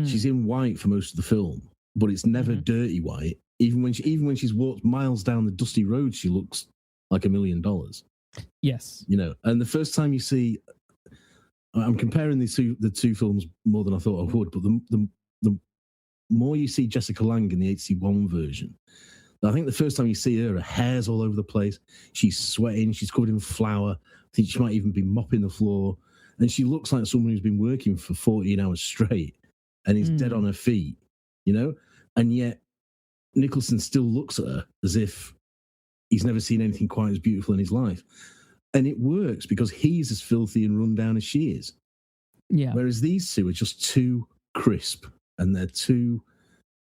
she's in white for most of the film, but it's never dirty white. Even when she's walked miles down the dusty road, she looks like $1 million. Yes, and the first time you see, I'm comparing the two films more than I thought I would, but the more you see Jessica Lange in the 81 version, I think the first time you see her hair's all over the place. She's sweating. She's covered in flour. I think she might even be mopping the floor. And she looks like someone who's been working for 14 hours straight and is dead on her feet, And yet Nicholson still looks at her as if he's never seen anything quite as beautiful in his life. And it works because he's as filthy and run down as she is. Yeah. Whereas these two are just too crisp and they're too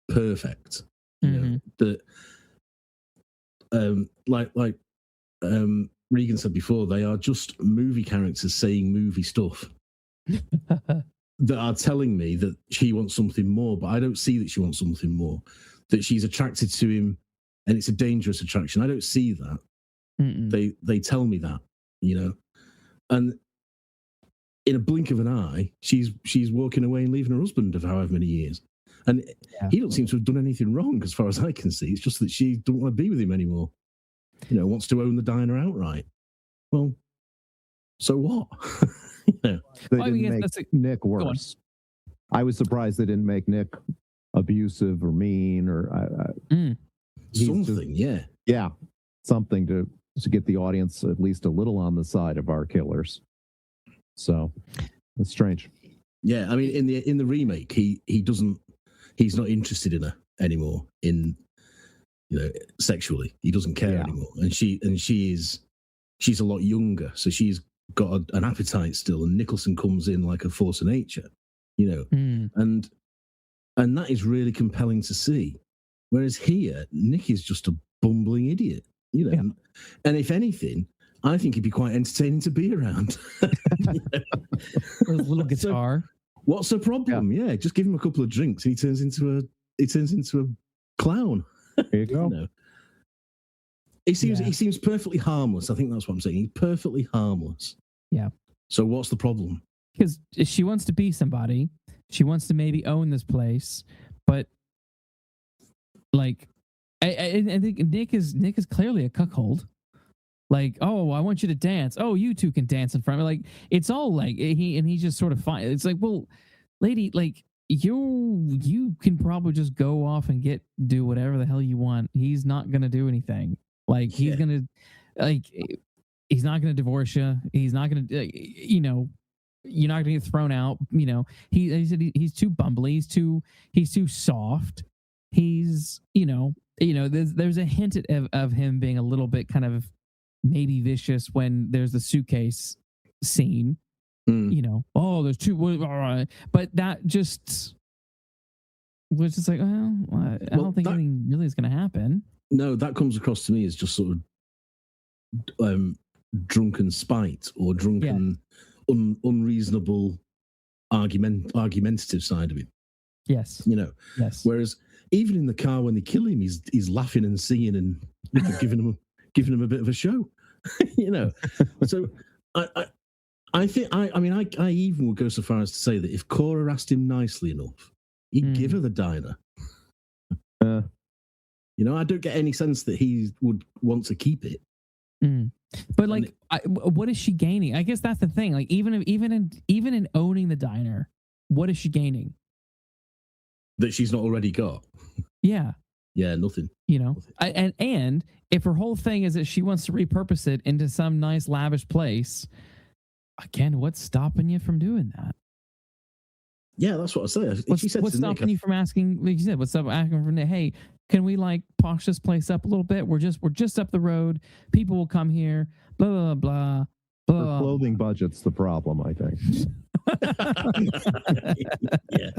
perfect. That like Regan said before, they are just movie characters saying movie stuff that are telling me that she wants something more, but I don't see that she wants something more, that she's attracted to him and it's a dangerous attraction. I don't see that. They tell me that, and in a blink of an eye, she's walking away and leaving her husband of however many years. And he don't seem to have done anything wrong as far as I can see. It's just that she don't want to be with him anymore. Wants to own the diner outright. Well, so what? They didn't make Nick worse. I was surprised they didn't make Nick abusive or mean or something. Yeah, something to get the audience at least a little on the side of our killers. So it's strange. Yeah, I mean, in the remake, he's not interested in her anymore sexually. He doesn't care anymore. And she's a lot younger, so she's got an appetite still, and Nicholson comes in like a force of nature, and that is really compelling to see. Whereas here, Nick is just a bumbling idiot, and if anything, I think he'd be quite entertaining to be around. With a little guitar. So, what's the problem? Yeah, just give him a couple of drinks and he turns into a clown. There you go. He seems perfectly harmless. I think that's what I'm saying. He's perfectly harmless. Yeah. So what's the problem? Because she wants to be somebody. She wants to maybe own this place, but I think Nick is clearly a cuckold. Like, oh, I want you to dance. Oh, you two can dance in front of me. Like, it's all like he's just sort of fine. It's like, well, lady, like you can probably just go off and do whatever the hell you want. He's not gonna do anything. Like he's not gonna divorce you. He's not gonna, you're not gonna get thrown out. He said he's too bumbly. He's too soft. He's, there's a hint of him being a little bit kind of maybe vicious when there's the suitcase scene. Oh, there's two, but that just was just like, well, I don't think anything really is going to happen. No, that comes across to me as just sort of drunken spite or drunken, unreasonable, argumentative side of him. Yes. Yes. Whereas even in the car when they kill him, he's laughing and singing and giving him a bit of a show. So I think I even would go so far as to say that if Cora asked him nicely enough, he'd give her the diner. I don't get any sense that he would want to keep it. But what is she gaining? I guess that's the thing. Like even in owning the diner, what is she gaining? That she's not already got. Yeah. Yeah, nothing. Nothing. And if her whole thing is that she wants to repurpose it into some nice lavish place, again, what's stopping you from doing that? Yeah, that's what I say. What's stopping you from asking? Like you said, what's up? Asking for Nick? Hey, can we posh this place up a little bit? We're just up the road. People will come here. Blah blah blah. Her clothing budget's the problem, I think. Yeah.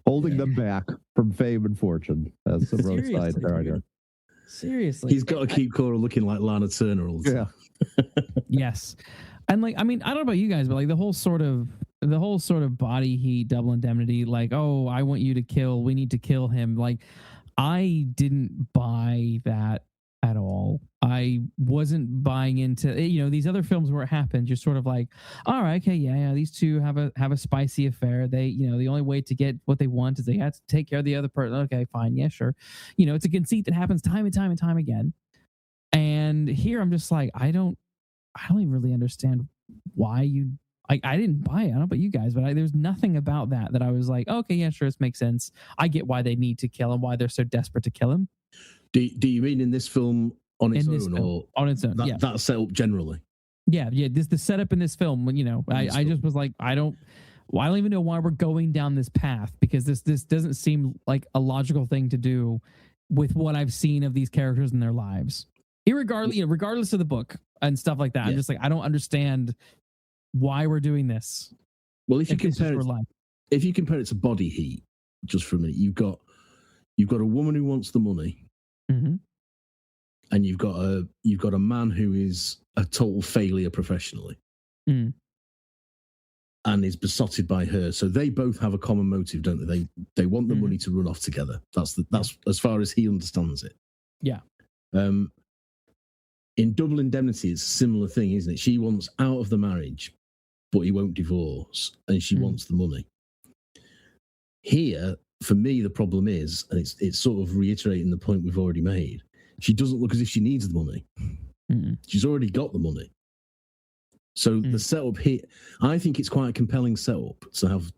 Holding them back from fame and fortune as a roadside character. Seriously. He's got to keep Cora looking like Lana Turner all the time. Yes. And like, I mean, I don't know about you guys, but like the whole sort of body heat, double indemnity, like, oh, I want you to kill, we need to kill him. Like, I didn't buy that at all. I wasn't buying into, these other films where it happened, just sort of like, all right, okay, yeah, these two have a spicy affair. They, the only way to get what they want is they have to take care of the other person. Okay, fine, yeah, sure. It's a conceit that happens time and time and time again. And here I'm just like, I don't even really understand why you. I didn't buy it. I don't know about you guys, but there's nothing about that I was like, okay, yeah, sure, this makes sense. I get why they need to kill him, why they're so desperate to kill him. Do you mean in this film on its own, or on its own? Yeah, that set up generally. Yeah. This the setup in this film. I just was like, I don't even know why we're going down this path, because this doesn't seem like a logical thing to do with what I've seen of these characters in their lives. Regardless of the book and stuff like that, yeah. I'm just like, I don't understand why we're doing this. Well, if you compare it to Body Heat, just for a minute, you've got a woman who wants the money. Mm-hmm. And you've got a man who is a total failure professionally, and is besotted by her. So they both have a common motive, don't they? They want the money to run off together. That's as far as he understands it. Yeah. In Double Indemnity, it's a similar thing, isn't it? She wants out of the marriage, but he won't divorce, and she wants the money. Here, for me, the problem is, and it's sort of reiterating the point we've already made, she doesn't look as if she needs the money. She's already got the money. So the setup here, I think it's quite a compelling setup to have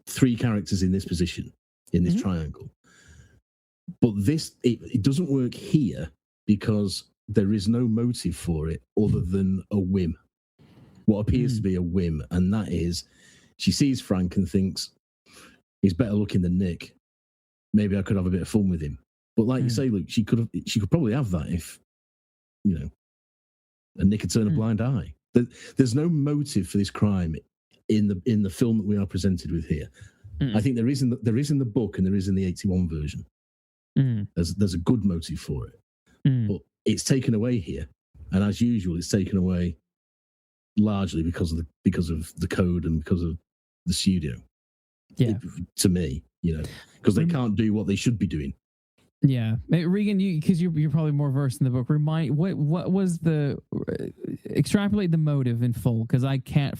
three characters in this position, in this triangle. But it doesn't work here because there is no motive for it other than a whim. What appears to be a whim, and that is, she sees Frank and thinks, he's better looking than Nick. Maybe I could have a bit of fun with him. But like you say, Luke, she could probably have that if, and Nick had turned a blind eye. There's no motive for this crime in the film that we are presented with here. I think there is in the book, and there is in the 81 version. There's a good motive for it, but it's taken away here, and as usual, it's taken away largely because of the code and because of the studio. Yeah, to me, because they can't do what they should be doing. Yeah, Regan, because you're probably more versed in the book. Remind what was extrapolate the motive in full, because I can't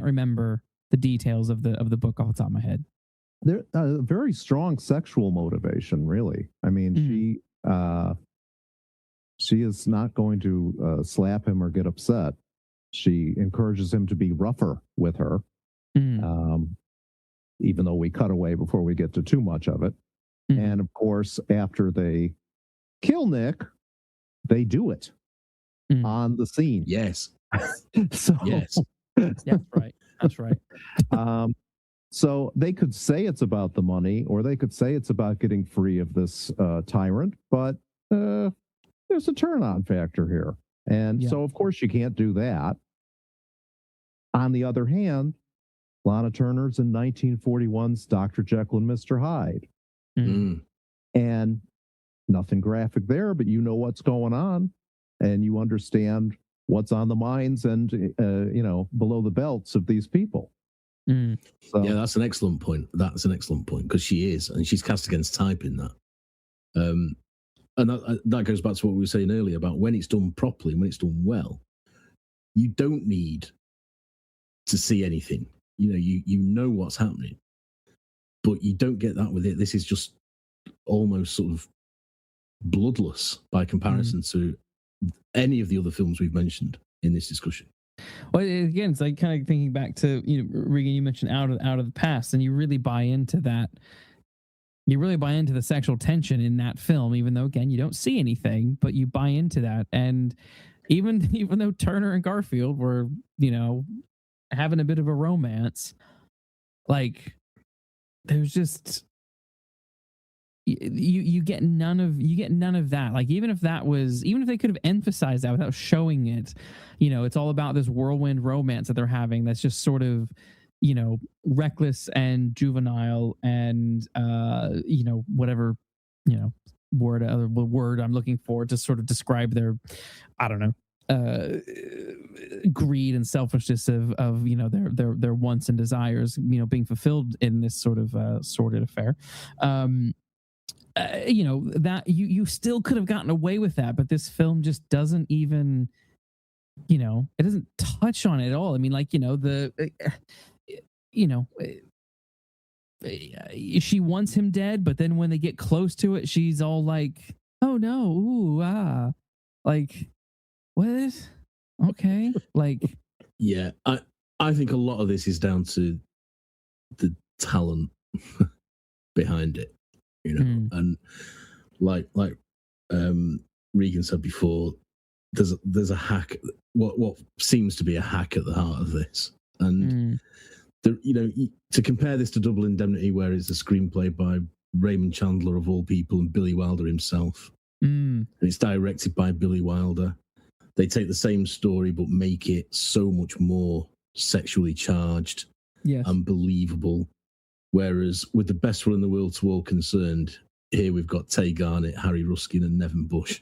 remember the details of the book off the top of my head. There a very strong sexual motivation, really. I mean, she is not going to slap him or get upset. She encourages him to be rougher with her, even though we cut away before we get to too much of it. And of course, after they kill Nick, they do it on the scene. Yes. Yes. That's right. So they could say it's about the money, or they could say it's about getting free of this tyrant, but there's a turn-on factor here. And so, of course, you can't do that. On the other hand, Lana Turner's in 1941's Dr. Jekyll and Mr. Hyde. And nothing graphic there, but you know what's going on, and you understand what's on the minds and below the belts of these people. So, yeah, that's an excellent point. Because she's cast against type in that. And that goes back to what we were saying earlier about when it's done properly, when it's done well, you don't need to see anything. You know what's happening. But you don't get that with it. This is just almost sort of bloodless by comparison to any of the other films we've mentioned in this discussion. Well, again, it's like kind of thinking back to, Regan, you mentioned out of the past, and you really buy into that. You really buy into the sexual tension in that film, even though, again, you don't see anything, but you buy into that. And even though Turner and Garfield were, having a bit of a romance, like, there's just you get none of that. Like, even if they could have emphasized that without showing it, it's all about this whirlwind romance that they're having that's just sort of, reckless and juvenile and whatever word I'm looking for to sort of describe their, I don't know, greed and selfishness of you know their wants and desires, you know, being fulfilled in this sort of sordid affair. You know, that you still could have gotten away with that, but this film just doesn't even, you know, it doesn't touch on it at all. I mean, like, you know, you know, she wants him dead, but then when they get close to it, she's all like, "Oh no, ooh, ah," like, what? Okay, like, yeah, I think a lot of this is down to the talent behind it, you know, and like Regan said before, there's a hack, what seems to be a hack at the heart of this, and you know, to compare this to Double Indemnity, where it's a screenplay by Raymond Chandler of all people and Billy Wilder himself, and it's directed by Billy Wilder. They take the same story but make it so much more sexually charged, and believable. Whereas with The Best Will in the World to all concerned, here we've got Tay Garnett, Harry Ruskin, and Niven Busch.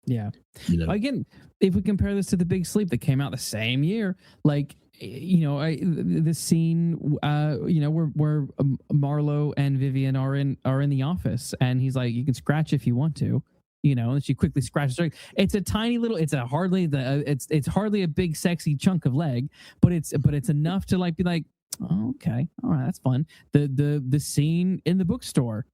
Yeah. You know, again, if we compare this to The Big Sleep that came out the same year, like, you know, the scene, you know, where Marlo and Vivian are in the office, and he's like, "You can scratch if you want to," you know, and she quickly scratches her. It's a tiny little, it's hardly a big sexy chunk of leg, but it's enough to like be like, oh, okay, all right, that's fun. The scene in the bookstore,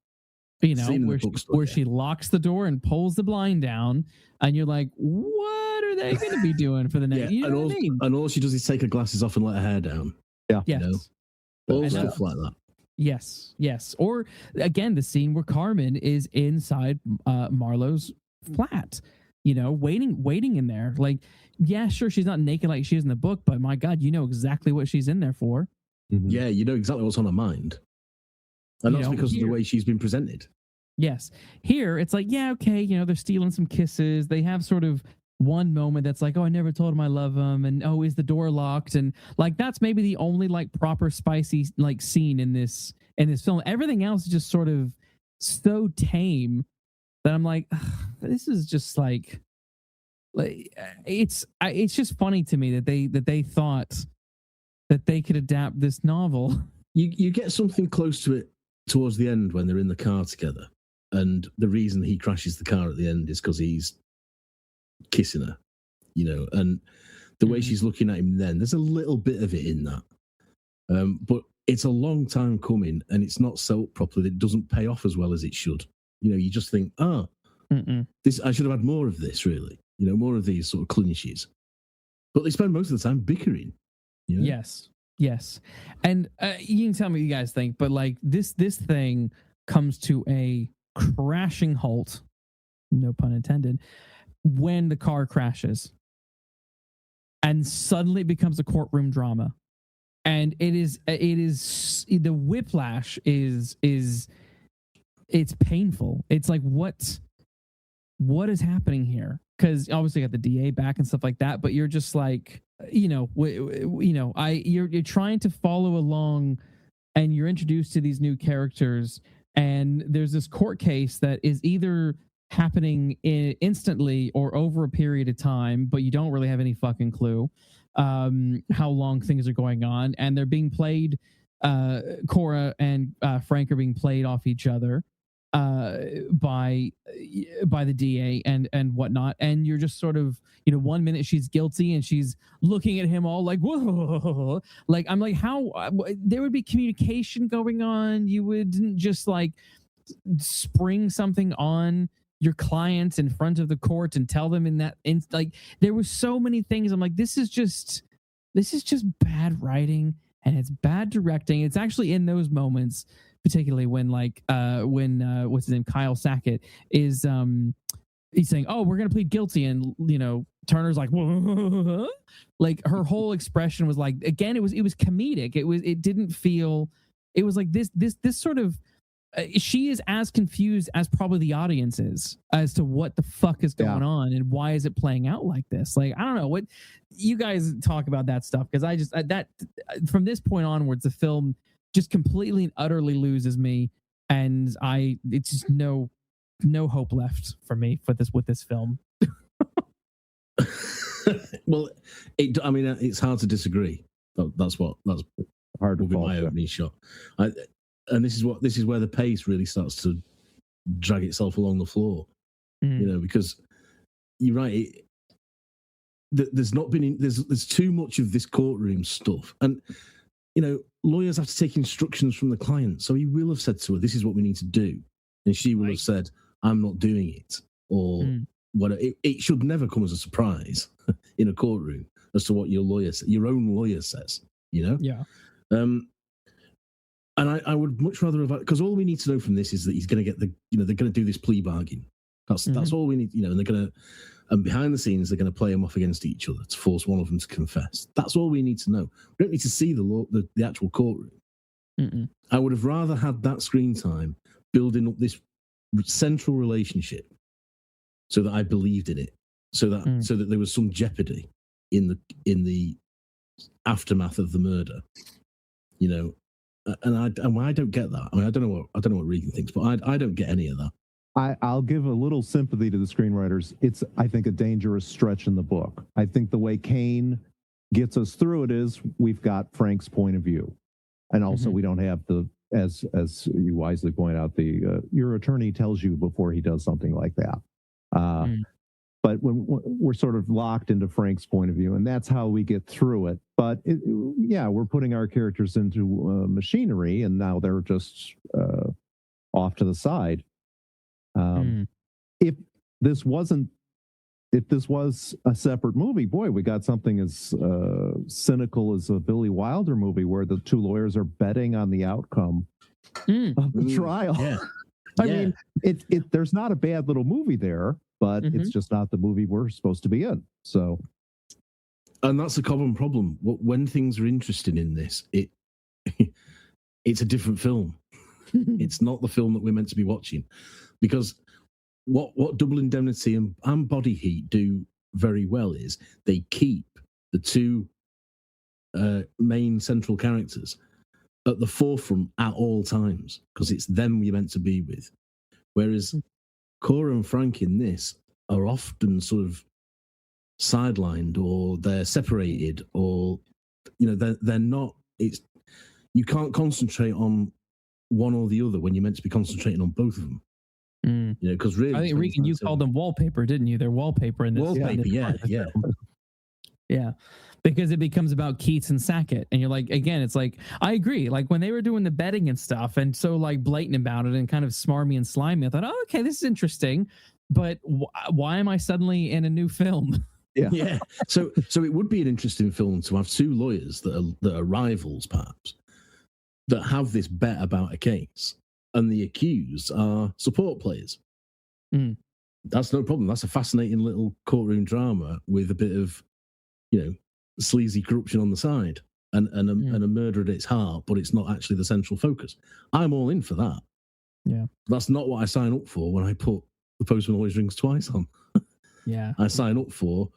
you know, where she locks the door and pulls the blind down, and you're like, what are they going to be doing for the next? You know what I mean? And all she does is take her glasses off and let her hair down. Yeah, yes, you know? All stuff like that. Yes. Or again, the scene where Carmen is inside Marlo's flat, you know, waiting in there. Like, yeah, sure, she's not naked like she is in the book, but my God, you know exactly what she's in there for. Mm-hmm. Yeah, you know exactly what's on her mind. And that's because of the way she's been presented. Yes. Here, it's like, yeah, okay, you know, they're stealing some kisses. They have sort of one moment that's like, oh, I never told him I love him, and oh, is the door locked? And like, that's maybe the only like proper spicy like scene in this film. Everything else is just sort of so tame that I'm like, this is just like it's just funny to me that they thought that they could adapt this novel. You get something close to it towards the end when they're in the car together, and the reason he crashes the car at the end is because he's kissing her, you know, and the way she's looking at him then, there's a little bit of it in that, but it's a long time coming, and it's not sold properly. It doesn't pay off as well as it should. You know, you just think, this, I should have had more of this, really, you know, more of these sort of clinches, but they spend most of the time bickering, you know? Yes. And you can tell me what you guys think, but like this thing comes to a crashing halt, no pun intended, when the car crashes, and suddenly it becomes a courtroom drama. And it is the whiplash is it's painful. It's like, what is happening here? Because obviously you got the DA back and stuff like that, but you're just like, you know, you're trying to follow along, and you're introduced to these new characters, and there's this court case that is either happening instantly or over a period of time, but you don't really have any fucking clue how long things are going on, and they're being played. Cora and Frank are being played off each other by the DA and whatnot, and you're just sort of, you know, 1 minute she's guilty and she's looking at him all like, whoa, like, I'm like, how there would be communication going on. You wouldn't just like spring something on your clients in front of the court and tell them like, there were so many things. I'm like, this is just bad writing, and it's bad directing. It's actually in those moments, particularly when like what's his name, Kyle Sackett is he's saying, oh, we're gonna plead guilty, and you know, Turner's like, whoa. Like, her whole expression was like, again, it was comedic. It didn't feel, it was like this sort of she is as confused as probably the audience is as to what the fuck is going on and why is it playing out like this. Like, I don't know what you guys talk about that stuff, because I just that from this point onwards, the film just completely and utterly loses me, and it's just no hope left for me with this film. Well, it's hard to disagree. That's Hard to will be fault my you. opening shot. And this is where the pace really starts to drag itself along the floor. Because you're right. There's too much of this courtroom stuff, and lawyers have to take instructions from the client. So he will have said to her, "This is what we need to do," and she will have said, "I'm not doing it," or whatever. It should never come as a surprise in a courtroom as to what your own lawyer says. Yeah. And I would much rather have, because all we need to know from this is that he's going to get they're going to do this plea bargain. That's all we need, and they're going to, and behind the scenes they're going to play them off against each other to force one of them to confess. That's all we need to know. We don't need to see the actual courtroom. Mm-mm. I would have rather had that screen time building up this central relationship, so that I believed in it, so that there was some jeopardy in the aftermath of the murder, and I don't get that. I mean, I don't know what Regan thinks, but I don't get any of that. I'll give a little sympathy to the screenwriters. It's, I think, a dangerous stretch in the book. I think the way Cain gets us through it is we've got Frank's point of view, and also we don't have as you wisely point out, your attorney tells you before he does something like that. But when we're sort of locked into Frank's point of view, and that's how we get through it. But we're putting our characters into machinery, and now they're just off to the side. If this was a separate movie, boy, we got something as cynical as a Billy Wilder movie where the two lawyers are betting on the outcome of the trial. Yeah. I mean, there's not a bad little movie there, but it's just not the movie we're supposed to be in. So, and that's a common problem. When things are interesting in this, it's a different film. It's not the film that we're meant to be watching, because what Double Indemnity and Body Heat do very well is they keep the two main central characters at the forefront at all times, because it's them you're meant to be with. Whereas Cora and Frank in this are often sort of sidelined, or they're separated, or they're not. You can't concentrate on one or the other when you're meant to be concentrating on both of them. Because really, I think Regan, you called them wallpaper, didn't you? They're wallpaper in this. Wallpaper, yeah. Because it becomes about Keats and Sackett, and you're like, again, it's like, I agree. Like when they were doing the betting and stuff, and so like blatant about it and kind of smarmy and slimy, I thought, oh, okay, this is interesting, but why am I suddenly in a new film? Yeah. So it would be an interesting film to have two lawyers that are rivals, perhaps, that have this bet about a case, and the accused are support players. That's no problem. That's a fascinating little courtroom drama with a bit of, sleazy corruption on the side, and a murder at its heart, but it's not actually the central focus. I'm all in for that. Yeah. That's not what I sign up for when I put The Postman Always Rings Twice on. Yeah. I sign up for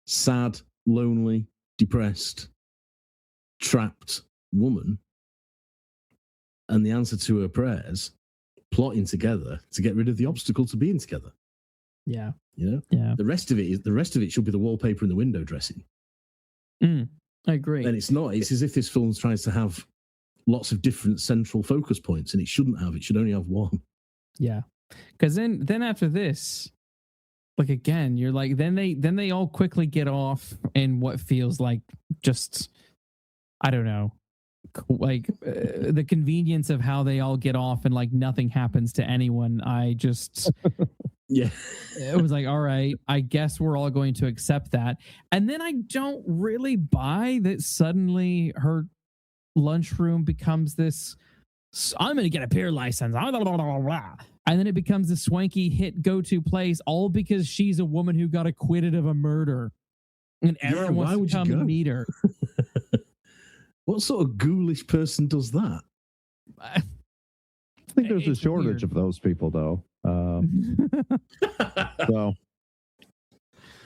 sad, lonely, depressed, trapped woman, and the answer to her prayers, plotting together to get rid of the obstacle to being together. Yeah. Yeah. The rest of it should be the wallpaper and the window dressing. I agree. And it's not. It's as if this film tries to have lots of different central focus points, and it shouldn't have. It should only have one. Yeah. Because then after this, like again, you're like, then they all quickly get off in what feels like just, I don't know, like the convenience of how they all get off and like nothing happens to anyone. I just it was like, all right, I guess we're all going to accept that. And then I don't really buy that suddenly her lunchroom becomes this, I'm going to get a beer license, blah, blah, blah, blah. And then it becomes a swanky hit go-to place, all because she's a woman who got acquitted of a murder, and everyone wants to come and meet her. What sort of ghoulish person does that? I think there's a shortage of those people, though. So,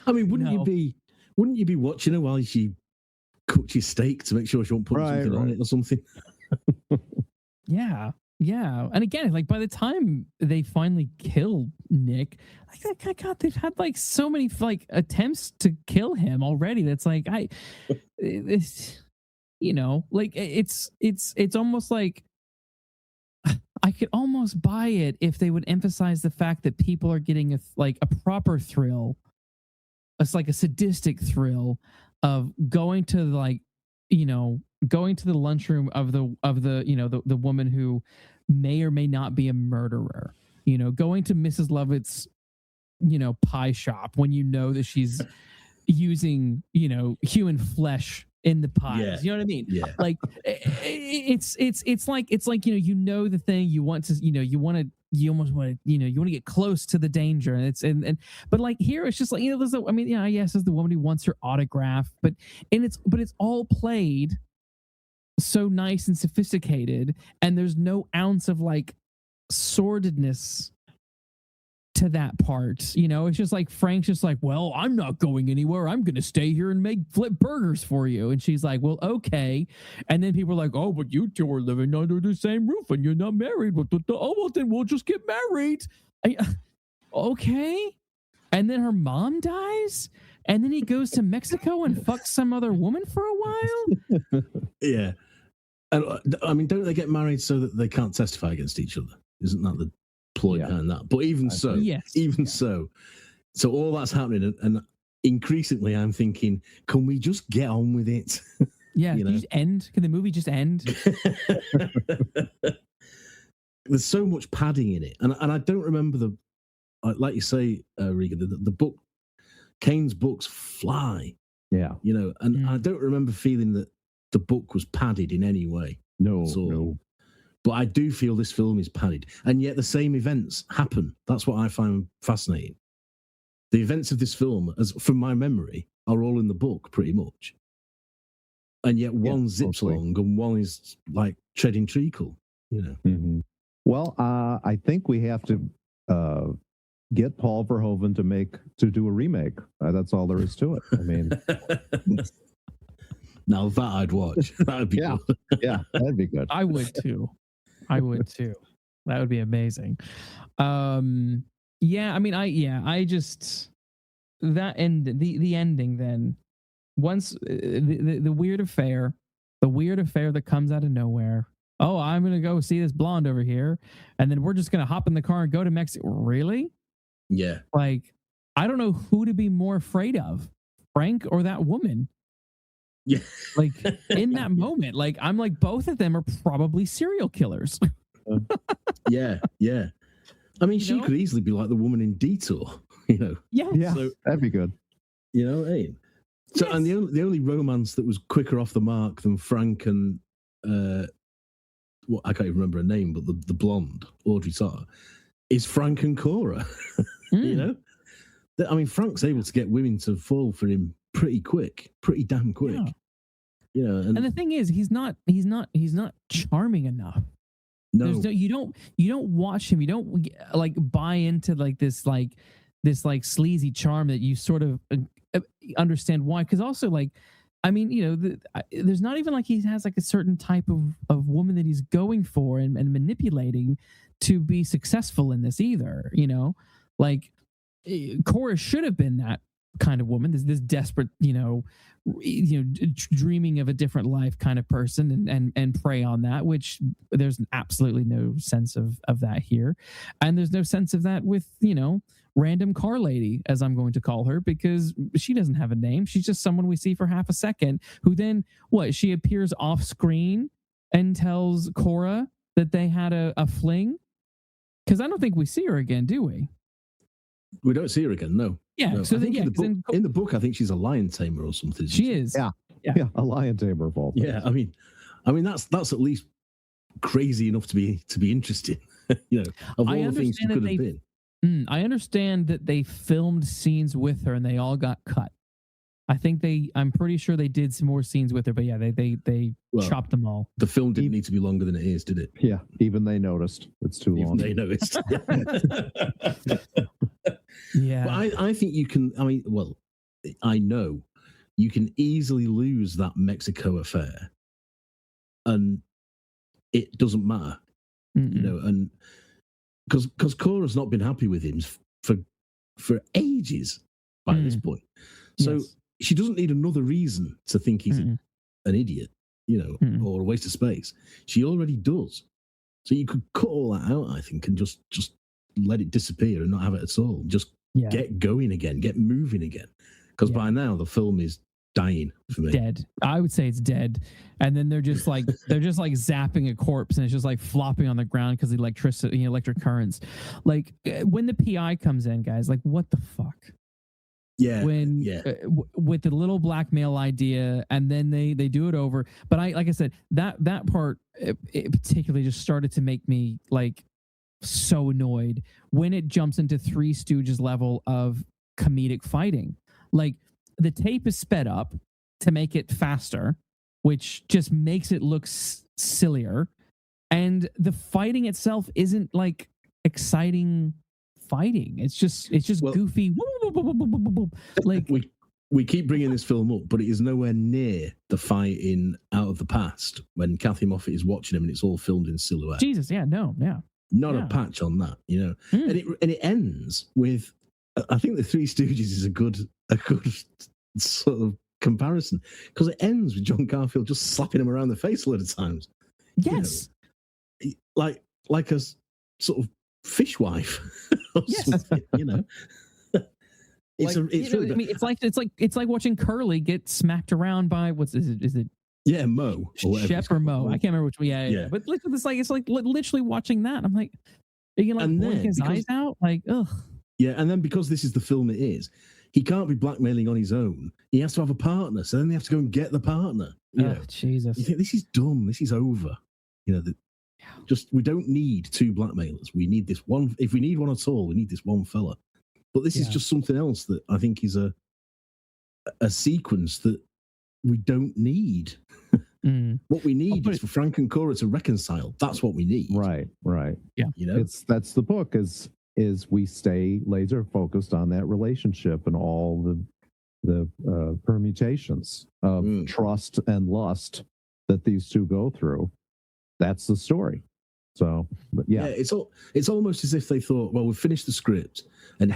I mean, wouldn't you be watching her while she cooks your steak to make sure she won't put something on it or something? Yeah. Yeah, and again, like by the time they finally kill Nick, like God, they've had like so many like attempts to kill him already. That's like it's, like it's almost like I could almost buy it if they would emphasize the fact that people are getting a proper thrill. It's like a sadistic thrill of going to going to the lunchroom of the woman who may or may not be a murderer, going to Mrs. Lovett's pie shop when that she's using human flesh in the pies. Yeah. You know what I mean? Yeah. Like it's like the thing you want to you almost want to you want to get close to the danger, and it's and but like here it's just like there's yes, there's the woman who wants her autograph, but it's all played so nice and sophisticated, and there's no ounce of like sordidness to that part. It's just like Frank's just like, well, I'm not going anywhere, I'm gonna stay here and make flip burgers for you, and she's like, well, okay. And then people are like, oh, but you two are living under the same roof and you're not married. Oh, well, then we'll just get married. Okay. And then her mom dies, and then he goes to Mexico and fucks some other woman for a while. Yeah. And I mean, don't they get married so that they can't testify against each other? Isn't that the ploy behind that? But even so, so all that's happening, and increasingly I'm thinking, can we just get on with it? Yeah, can you just end? Can the movie just end? There's so much padding in it, and I don't remember like you say, Regan, the book, Cain's books fly. Yeah, and I don't remember feeling that the book was padded in any way. No. But I do feel this film is padded, and yet the same events happen. That's what I find fascinating. The events of this film, as from my memory, are all in the book pretty much, and yet one zips along and one is like treading treacle. Mm-hmm. Well, I think we have to get Paul Verhoeven to do a remake. That's all there is to it. I mean, now that I'd watch. That'd be good. Yeah, that'd be good. I would too. That would be amazing. Yeah, I mean, I just the ending then. Once the weird affair that comes out of nowhere. Oh, I'm gonna go see this blonde over here, and then we're just gonna hop in the car and go to Mexico. Really? Yeah. Like, I don't know who to be more afraid of, Frank or that woman. Yeah. Like in that moment, like I'm like, both of them are probably serial killers. Yeah. I mean, she could easily be like the woman in Detour, Yeah. So that'd be good. You know what I mean? So, and the only romance that was quicker off the mark than Frank and I can't even remember her name, but the blonde Audrey Sauter is Frank and Cora. I mean, Frank's able to get women to fall for him pretty damn quick. Yeah. And the thing is, he's not charming enough. No, you don't watch him. You don't like buy into like this sleazy charm that you sort of understand why. Because also, like, I mean, there's not even like he has like a certain type of woman that he's going for and manipulating to be successful in this either. Like Cora should have been that kind of woman, this desperate, dreaming of a different life kind of person, and prey on that, which there's absolutely no sense of that here. And there's no sense of that with, random car lady, as I'm going to call her, because she doesn't have a name. She's just someone we see for half a second, who then, she appears off screen and tells Cora that they had a fling. Because I don't think we see her again, do we? We don't see her again, no. Yeah, no. so in the book, I think she's a lion tamer or something. She is. Yeah, a lion tamer of all things. Yeah, I mean that's at least crazy enough to be interesting. Of all the things she could have been. I understand that they filmed scenes with her and they all got cut. I'm pretty sure they did some more scenes with her, but yeah, they chopped them all. The film didn't need to be longer than it is, did it? Yeah, even they noticed. It's too long. They noticed. Yeah. But I think you can, I know you can easily lose that Mexico affair and it doesn't matter. you know, and because Cora's not been happy with him for ages by this point. So she doesn't need another reason to think he's an idiot, you know, or a waste of space. She already does. So you could cut all that out, I think, and just let it disappear and not have it at all. Just get going again, get moving again. Because by now the film is dying for me. Dead. I would say it's dead. And then they're just like zapping a corpse, and it's just like flopping on the ground because electricity, electric currents. Like when the PI comes in, guys, like what the fuck? Yeah. With the little blackmail idea, and then they do it over. But like I said, that part it particularly just started to make me like so annoyed when it jumps into Three Stooges level of comedic fighting. Like the tape is sped up to make it faster, which just makes it look sillier, and the fighting itself isn't like exciting fighting. It's just goofy. Like we keep bringing this film up, but it is nowhere near the fight in Out of the Past when Kathy Moffat is watching him and it's all filmed in silhouette. Jesus, Not a patch on that, you know. And it ends with, I think the Three Stooges is a good sort of comparison, because it ends with John Garfield just slapping him around the face a lot of times. Yes, you know, like a sort of fishwife. Yes, you know. It's like watching Curly get smacked around by is it? Yeah, Mo. Shep or Mo. I can't remember which one. Yeah. But look, it's like literally watching that. I'm like, are you gonna blink his eyes out? Like, ugh. Yeah, and then because this is the film it is, he can't be blackmailing on his own. He has to have a partner. So then they have to go and get the partner. You know? Jesus. You think this is dumb. This is over. You know, we don't need two blackmailers. We need this one. If we need one at all, we need this one fella. But this is just something else that I think is a sequence that we don't need. What we need is for Frank and Cora to reconcile. That's what we need. Right. Yeah. You know, that's the book is we stay laser focused on that relationship and all the permutations of trust and lust that these two go through. That's the story. So, but it's almost as if they thought, well, we've finished the script and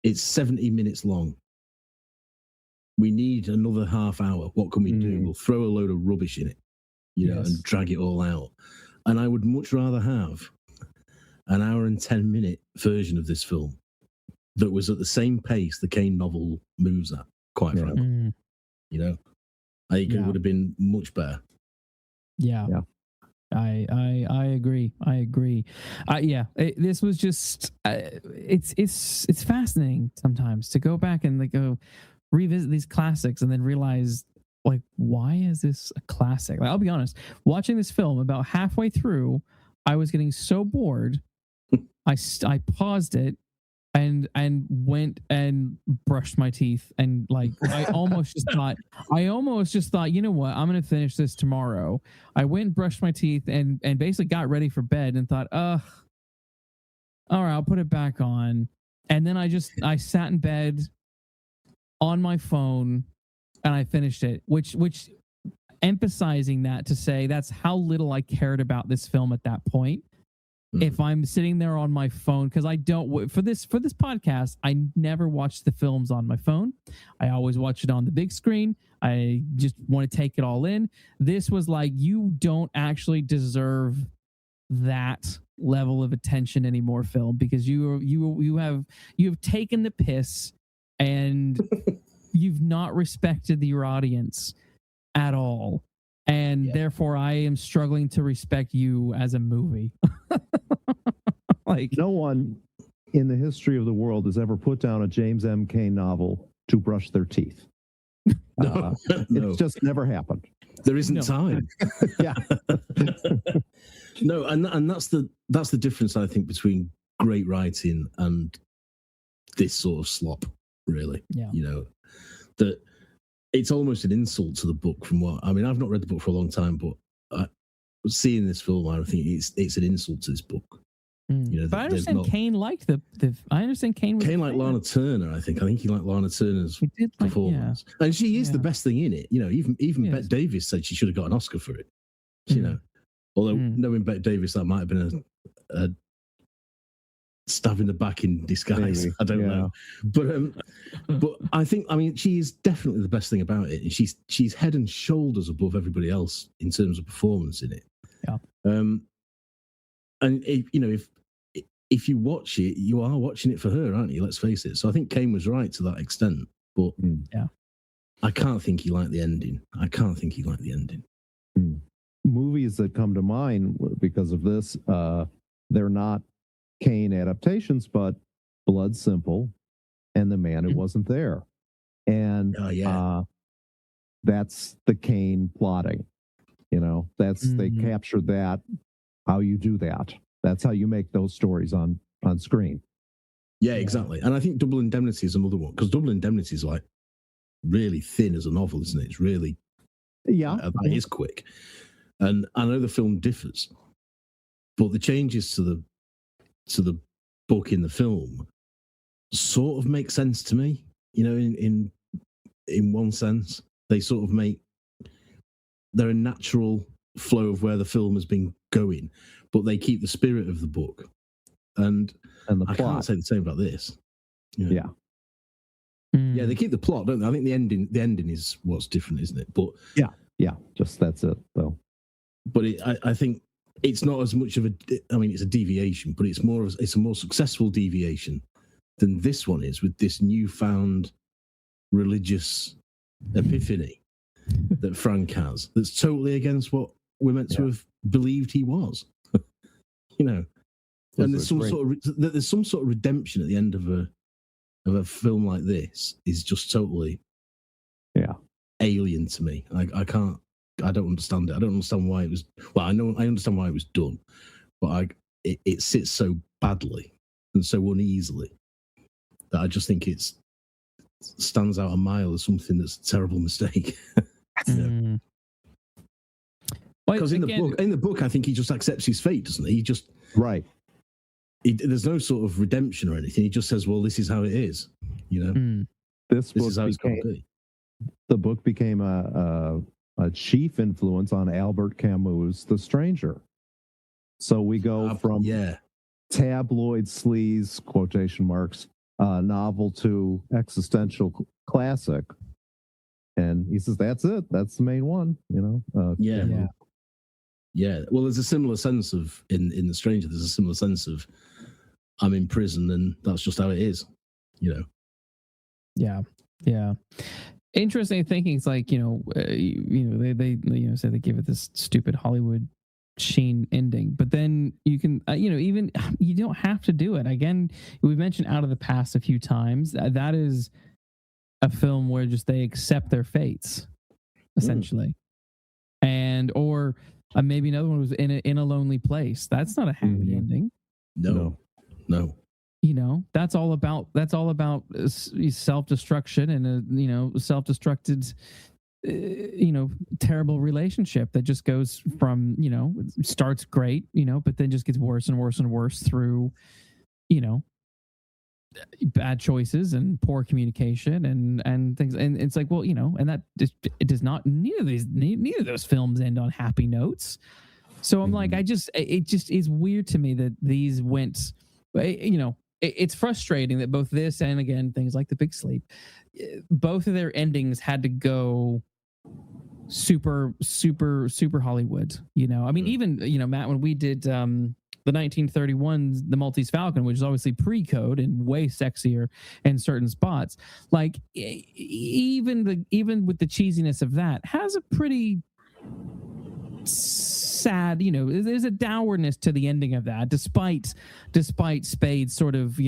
it's 70 minutes long. We need another half hour. What can we do? We'll throw a load of rubbish in it, you know, and drag it all out. And I would much rather have an hour and 10-minute version of this film that was at the same pace the Cain novel moves at, quite frankly. You know, I think it would have been much better. Yeah. I agree. This was just it's fascinating sometimes to go back and like go revisit these classics and then realize, like, why is this a classic? Like, I'll be honest, watching this film about halfway through, I was getting so bored, I paused it and went and brushed my teeth, and like I almost just thought, you know what, I'm gonna finish this tomorrow. I went and brushed my teeth and basically got ready for bed and thought, all right, I'll put it back on. And then I sat in bed on my phone and I finished it, which emphasizing that to say that's how little I cared about this film at that point. If I'm sitting there on my phone, because I don't, for this podcast, I never watch the films on my phone. I always watch it on the big screen. I just want to take it all in. This was like, you don't actually deserve that level of attention anymore, film, because you have taken the piss and you've not respected your audience at all. And therefore, I am struggling to respect you as a movie. Like, no one in the history of the world has ever put down a James M. Cain novel to brush their teeth. No. It's just never happened. There isn't time. Yeah. No, and that's the difference, I think, between great writing and this sort of slop, really. Yeah. You know, that it's almost an insult to the book from what, I mean, I've not read the book for a long time, but seeing this film, I think it's an insult to this book. You know, but I understand Cain liked the I understand Cain liked Lana Turner, I think he liked Lana Turner's performance. And she is the best thing in it. You know, even Bette Davis said she should have got an Oscar for it. You know, Although knowing Bette Davis, that might have been a stab in the back in disguise. Maybe, I don't yeah. know, but I think, I mean, she is definitely the best thing about it, and she's head and shoulders above everybody else in terms of performance in it. Yeah. And if you watch it, you are watching it for her, aren't you? Let's face it. So I think Cain was right to that extent, but I can't think he liked the ending. Movies that come to mind because of this, they're not Cain adaptations, but Blood Simple and The Man Who Wasn't There. And that's the Cain plotting. They captured that, how you do that. That's how you make those stories on screen. Yeah, exactly. And I think Double Indemnity is another one, because Double Indemnity is like really thin as a novel, isn't it? It's really, that is quick. And I know the film differs, but the changes to the book in the film sort of make sense to me. In one sense, they sort of they're a natural flow of where the film has been going, but they keep the spirit of the book. And the I plot. can't say the same about this. Yeah. Yeah, they keep the plot, don't they? I think the ending is what's different, isn't it? But yeah, just that's it, though. But I think it's not as much of it's a deviation, but it's a more successful deviation than this one is, with this newfound religious epiphany that Frank has. That's totally against what we're meant to have believed he was. And there's some sort of redemption at the end of a film like this is just totally alien to me. I don't understand it. I don't understand why it was. Well, I understand why it was done, but it sits so badly and so uneasily that I just think it stands out a mile as something that's a terrible mistake. Because in the book, I think he just accepts his fate, doesn't he? He just there's no sort of redemption or anything. He just says, "Well, this is how it is." This is how it's going to be. The book became a chief influence on Albert Camus' The Stranger. So we go from tabloid sleaze, quotation marks, novel to existential classic. And he says, that's it. That's the main one, Yeah. Well, there's a similar sense of, in The Stranger, there's a similar sense of, I'm in prison and that's just how it is, Yeah. Interesting thinking. It's like, they say they give it this stupid Hollywood sheen ending, but then you can, even you don't have to do it. Again, we've mentioned Out of the Past a few times. That is a film where just they accept their fates, essentially. And, or maybe another one was in a Lonely Place. That's not a happy ending. No. That's all about self-destruction and a self-destructed terrible relationship that just goes from starts great, but then just gets worse and worse and worse through bad choices and poor communication and things. And it's like, well, and that it does not, neither of those films end on happy notes. So I'm like, it just is weird to me that these went, it's frustrating that both this and, again, things like The Big Sleep, both of their endings had to go super, super, super Hollywood. I mean, even, Matt, when we did the 1931's The Maltese Falcon, which is obviously pre-code and way sexier in certain spots, like even with the cheesiness of that, has a pretty sad, there's a dourness to the ending of that, despite Spade's sort of,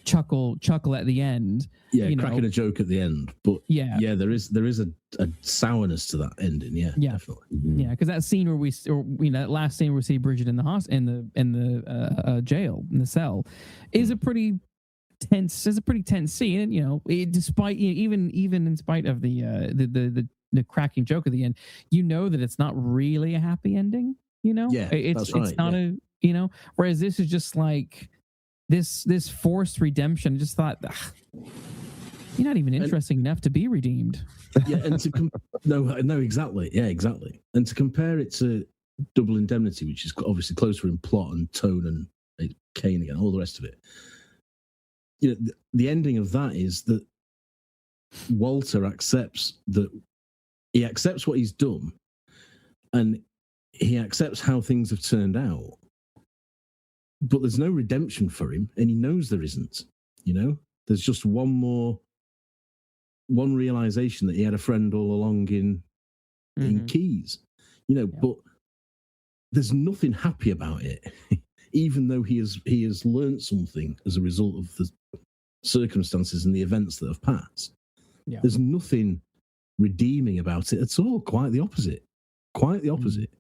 chuckle at the end. Yeah, cracking a joke at the end. But there is a sourness to that ending. Yeah, definitely. Yeah, because that scene where that last scene where we see Bridget in the jail, in the cell, is a pretty tense scene. And despite even in spite of the cracking joke at the end, that it's not really a happy ending. It's not whereas this is just like this forced redemption. Just thought, you're not even interesting enough to be redeemed. Yeah, and no, exactly. Yeah, exactly. And to compare it to Double Indemnity, which is obviously closer in plot and tone and Cain again, all the rest of it. You know, the ending of that is that Walter accepts what he's done, and he accepts how things have turned out. But there's no redemption for him, and he knows there isn't. You know, there's just one realization that he had a friend all along in Keys. You know, but there's nothing happy about it, even though he has learned something as a result of the circumstances and the events that have passed. Yeah. There's nothing redeeming about it at all. Quite the opposite. Quite the opposite.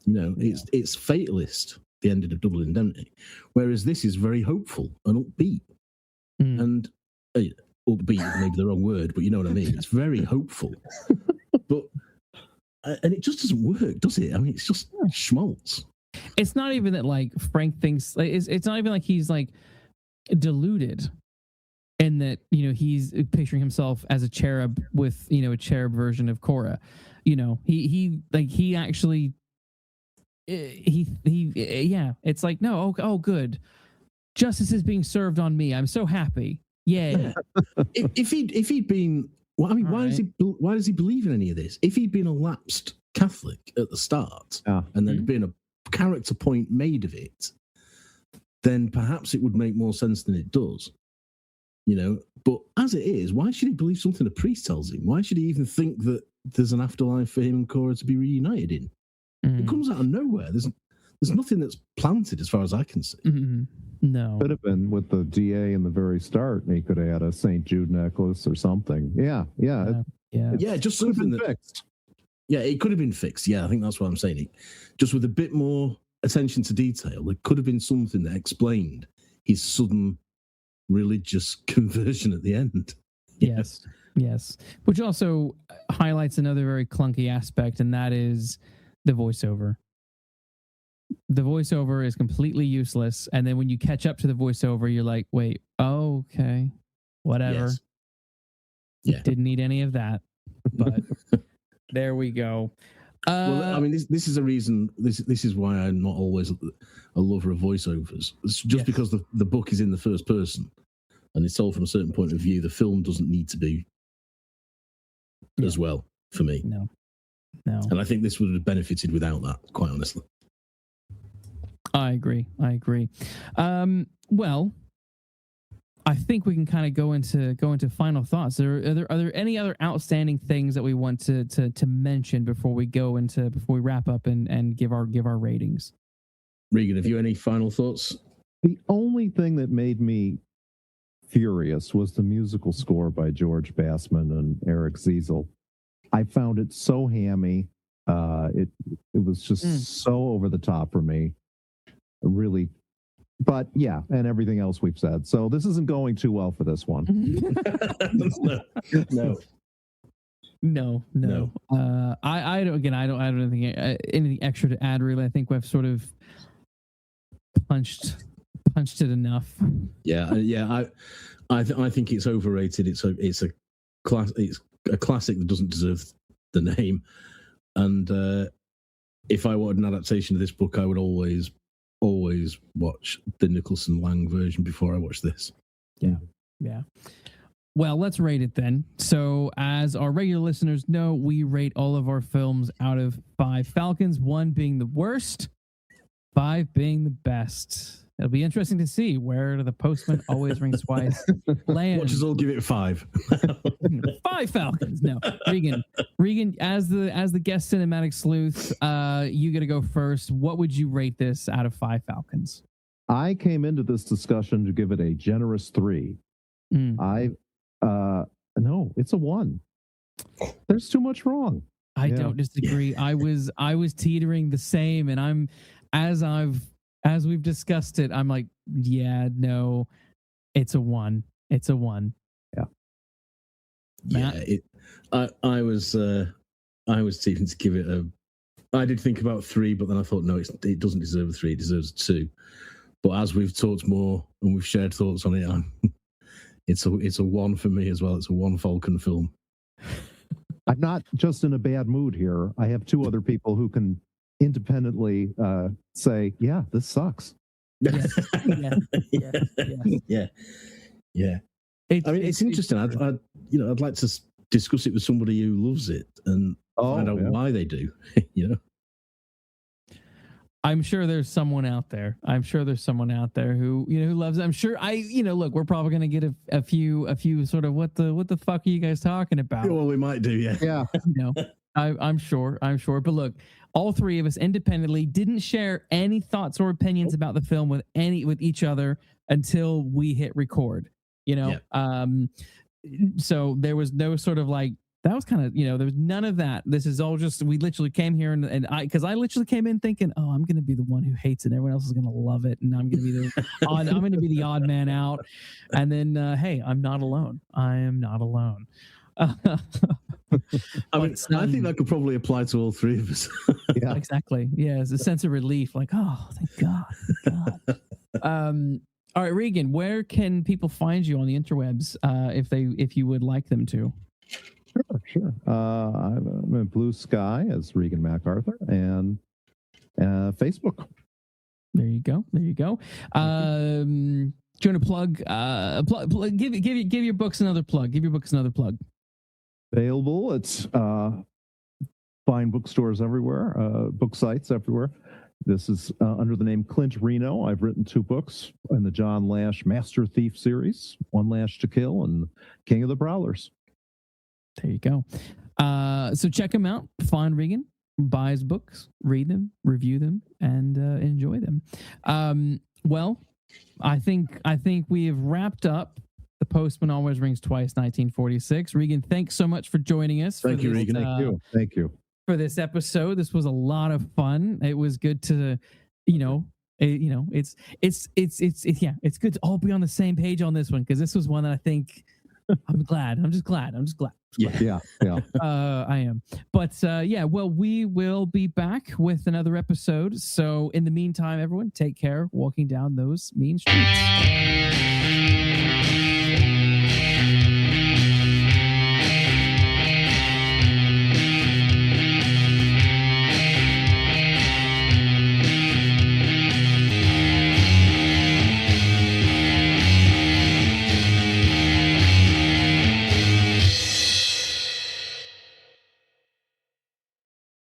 You know, it's fatalist, the ending of Double Indemnity, whereas this is very hopeful and upbeat. And upbeat maybe the wrong word, but you know what I mean. It's very hopeful, but and it just doesn't work, does it? I mean, it's just schmaltz. It's not even that like Frank thinks it's not even like he's like deluded, and that, you know, he's picturing himself as a cherub with, you know, a cherub version of Cora. You know, he actually it's like, no, oh good, justice is being served on me, I'm so happy, yay. if he'd been, well, I mean, why does he believe in any of this? If he'd been a lapsed Catholic at the start and there'd been a character point made of it, then perhaps it would make more sense than it does, you know. But as it is, why should he believe something a priest tells him? Why should he even think that there's an afterlife for him and Cora to be reunited in? It comes out of nowhere. There's nothing that's planted as far as I can see. No. Could have been with the DA in the very start, and he could have had a St. Jude necklace or something. Yeah, just something that fixed. Yeah, it could have been fixed. Yeah, I think that's what I'm saying. Just with a bit more attention to detail, there could have been something that explained his sudden religious conversion at the end. Yes. Which also highlights another very clunky aspect, and that is the voiceover. The voiceover is completely useless, and then when you catch up to the voiceover, you're like, wait, okay, whatever. Yeah. Didn't need any of that, but there we go. Well, I mean, this is a reason. This is why I'm not always a lover of voiceovers. It's just because the book is in the first person, and it's told from a certain point of view. The film doesn't need to be as well for me. No. And I think this would have benefited without that, quite honestly. I agree. Well, I think we can kind of go into final thoughts. Are there any other outstanding things that we want to mention before we wrap up and give our ratings? Regan, have you any final thoughts? The only thing that made me furious was the musical score by George Bassman and Eric Ziesel. I found it so hammy. It was just so over the top for me. Really. But yeah, and everything else we've said. So this isn't going too well for this one. No. I don't have anything extra to add, really. I think we've sort of punched it enough. Yeah. I think it's overrated. It's a classic that doesn't deserve the name. And if I wanted an adaptation of this book, I would always watch the Nicholson Lang version before I watch this. Yeah. Well, let's rate it then. So, as our regular listeners know, we rate all of our films out of 5 Falcons, 1 being the worst, 5 being the best. It'll be interesting to see where the Postman Always Rings Twice lands. Watch us all give it 5. 5 Falcons. No, Regan, as the guest cinematic sleuth, you got to go first. What would you rate this out of 5 Falcons? I came into this discussion to give it a generous 3. No, it's a 1. There's too much wrong. I don't disagree. I was teetering the same, and as we've discussed it, I'm like, no, it's a 1. It's a 1. Yeah. Matt? Yeah. I was teetering to give it I did think about 3, but then I thought, no, it doesn't deserve a 3. It deserves a 2. But as we've talked more and we've shared thoughts on it, it's a 1 for me as well. It's a 1 Falcon film. I'm not just in a bad mood here. I have 2 other people who can independently say, yeah, this sucks. Yes. Yeah. I mean, it's interesting. I'd like to discuss it with somebody who loves it and find out why they do. I'm sure there's someone out there. Who who loves it. I'm sure look, we're probably going to get a few sort of what the fuck are you guys talking about? Well, we might do, yeah. I'm sure. But look, all three of us independently didn't share any thoughts or opinions about the film with each other until we hit record. So there was no sort of like, that was kind of, there was none of that. This is all just, we literally came here and I literally came in thinking, oh, I'm going to be the one who hates it. Everyone else is going to love it. And I'm going to be the odd man out. And then, hey, I'm not alone. I am not alone. I think that could probably apply to all three of us. Yeah, exactly. Yeah. It's a sense of relief. Like, oh, thank God. All right, Regan, where can people find you on the interwebs if you would like them to? Sure. I'm in Blue Sky as Regan MacArthur and Facebook. There you go. Do you want to plug? Give your books another plug. Give your books another plug. Available. It's fine bookstores everywhere, book sites everywhere. This is under the name Clint Reno. I've written 2 books in the John Lash Master Thief series, One Lash to Kill and King of the Prowlers. There you go. So check him out. Find Regan, buy his books, read them, review them, and enjoy them. Well, I think we have wrapped up The Postman Always Rings Twice, 1946. Regan, thanks so much for joining us. Thank you, Regan. Thank you. For this episode. This was a lot of fun. It was good to, it's good to all be on the same page on this one, because this was one that I think I'm just glad. Yeah. I am. But well, we will be back with another episode. So in the meantime, everyone, take care walking down those mean streets.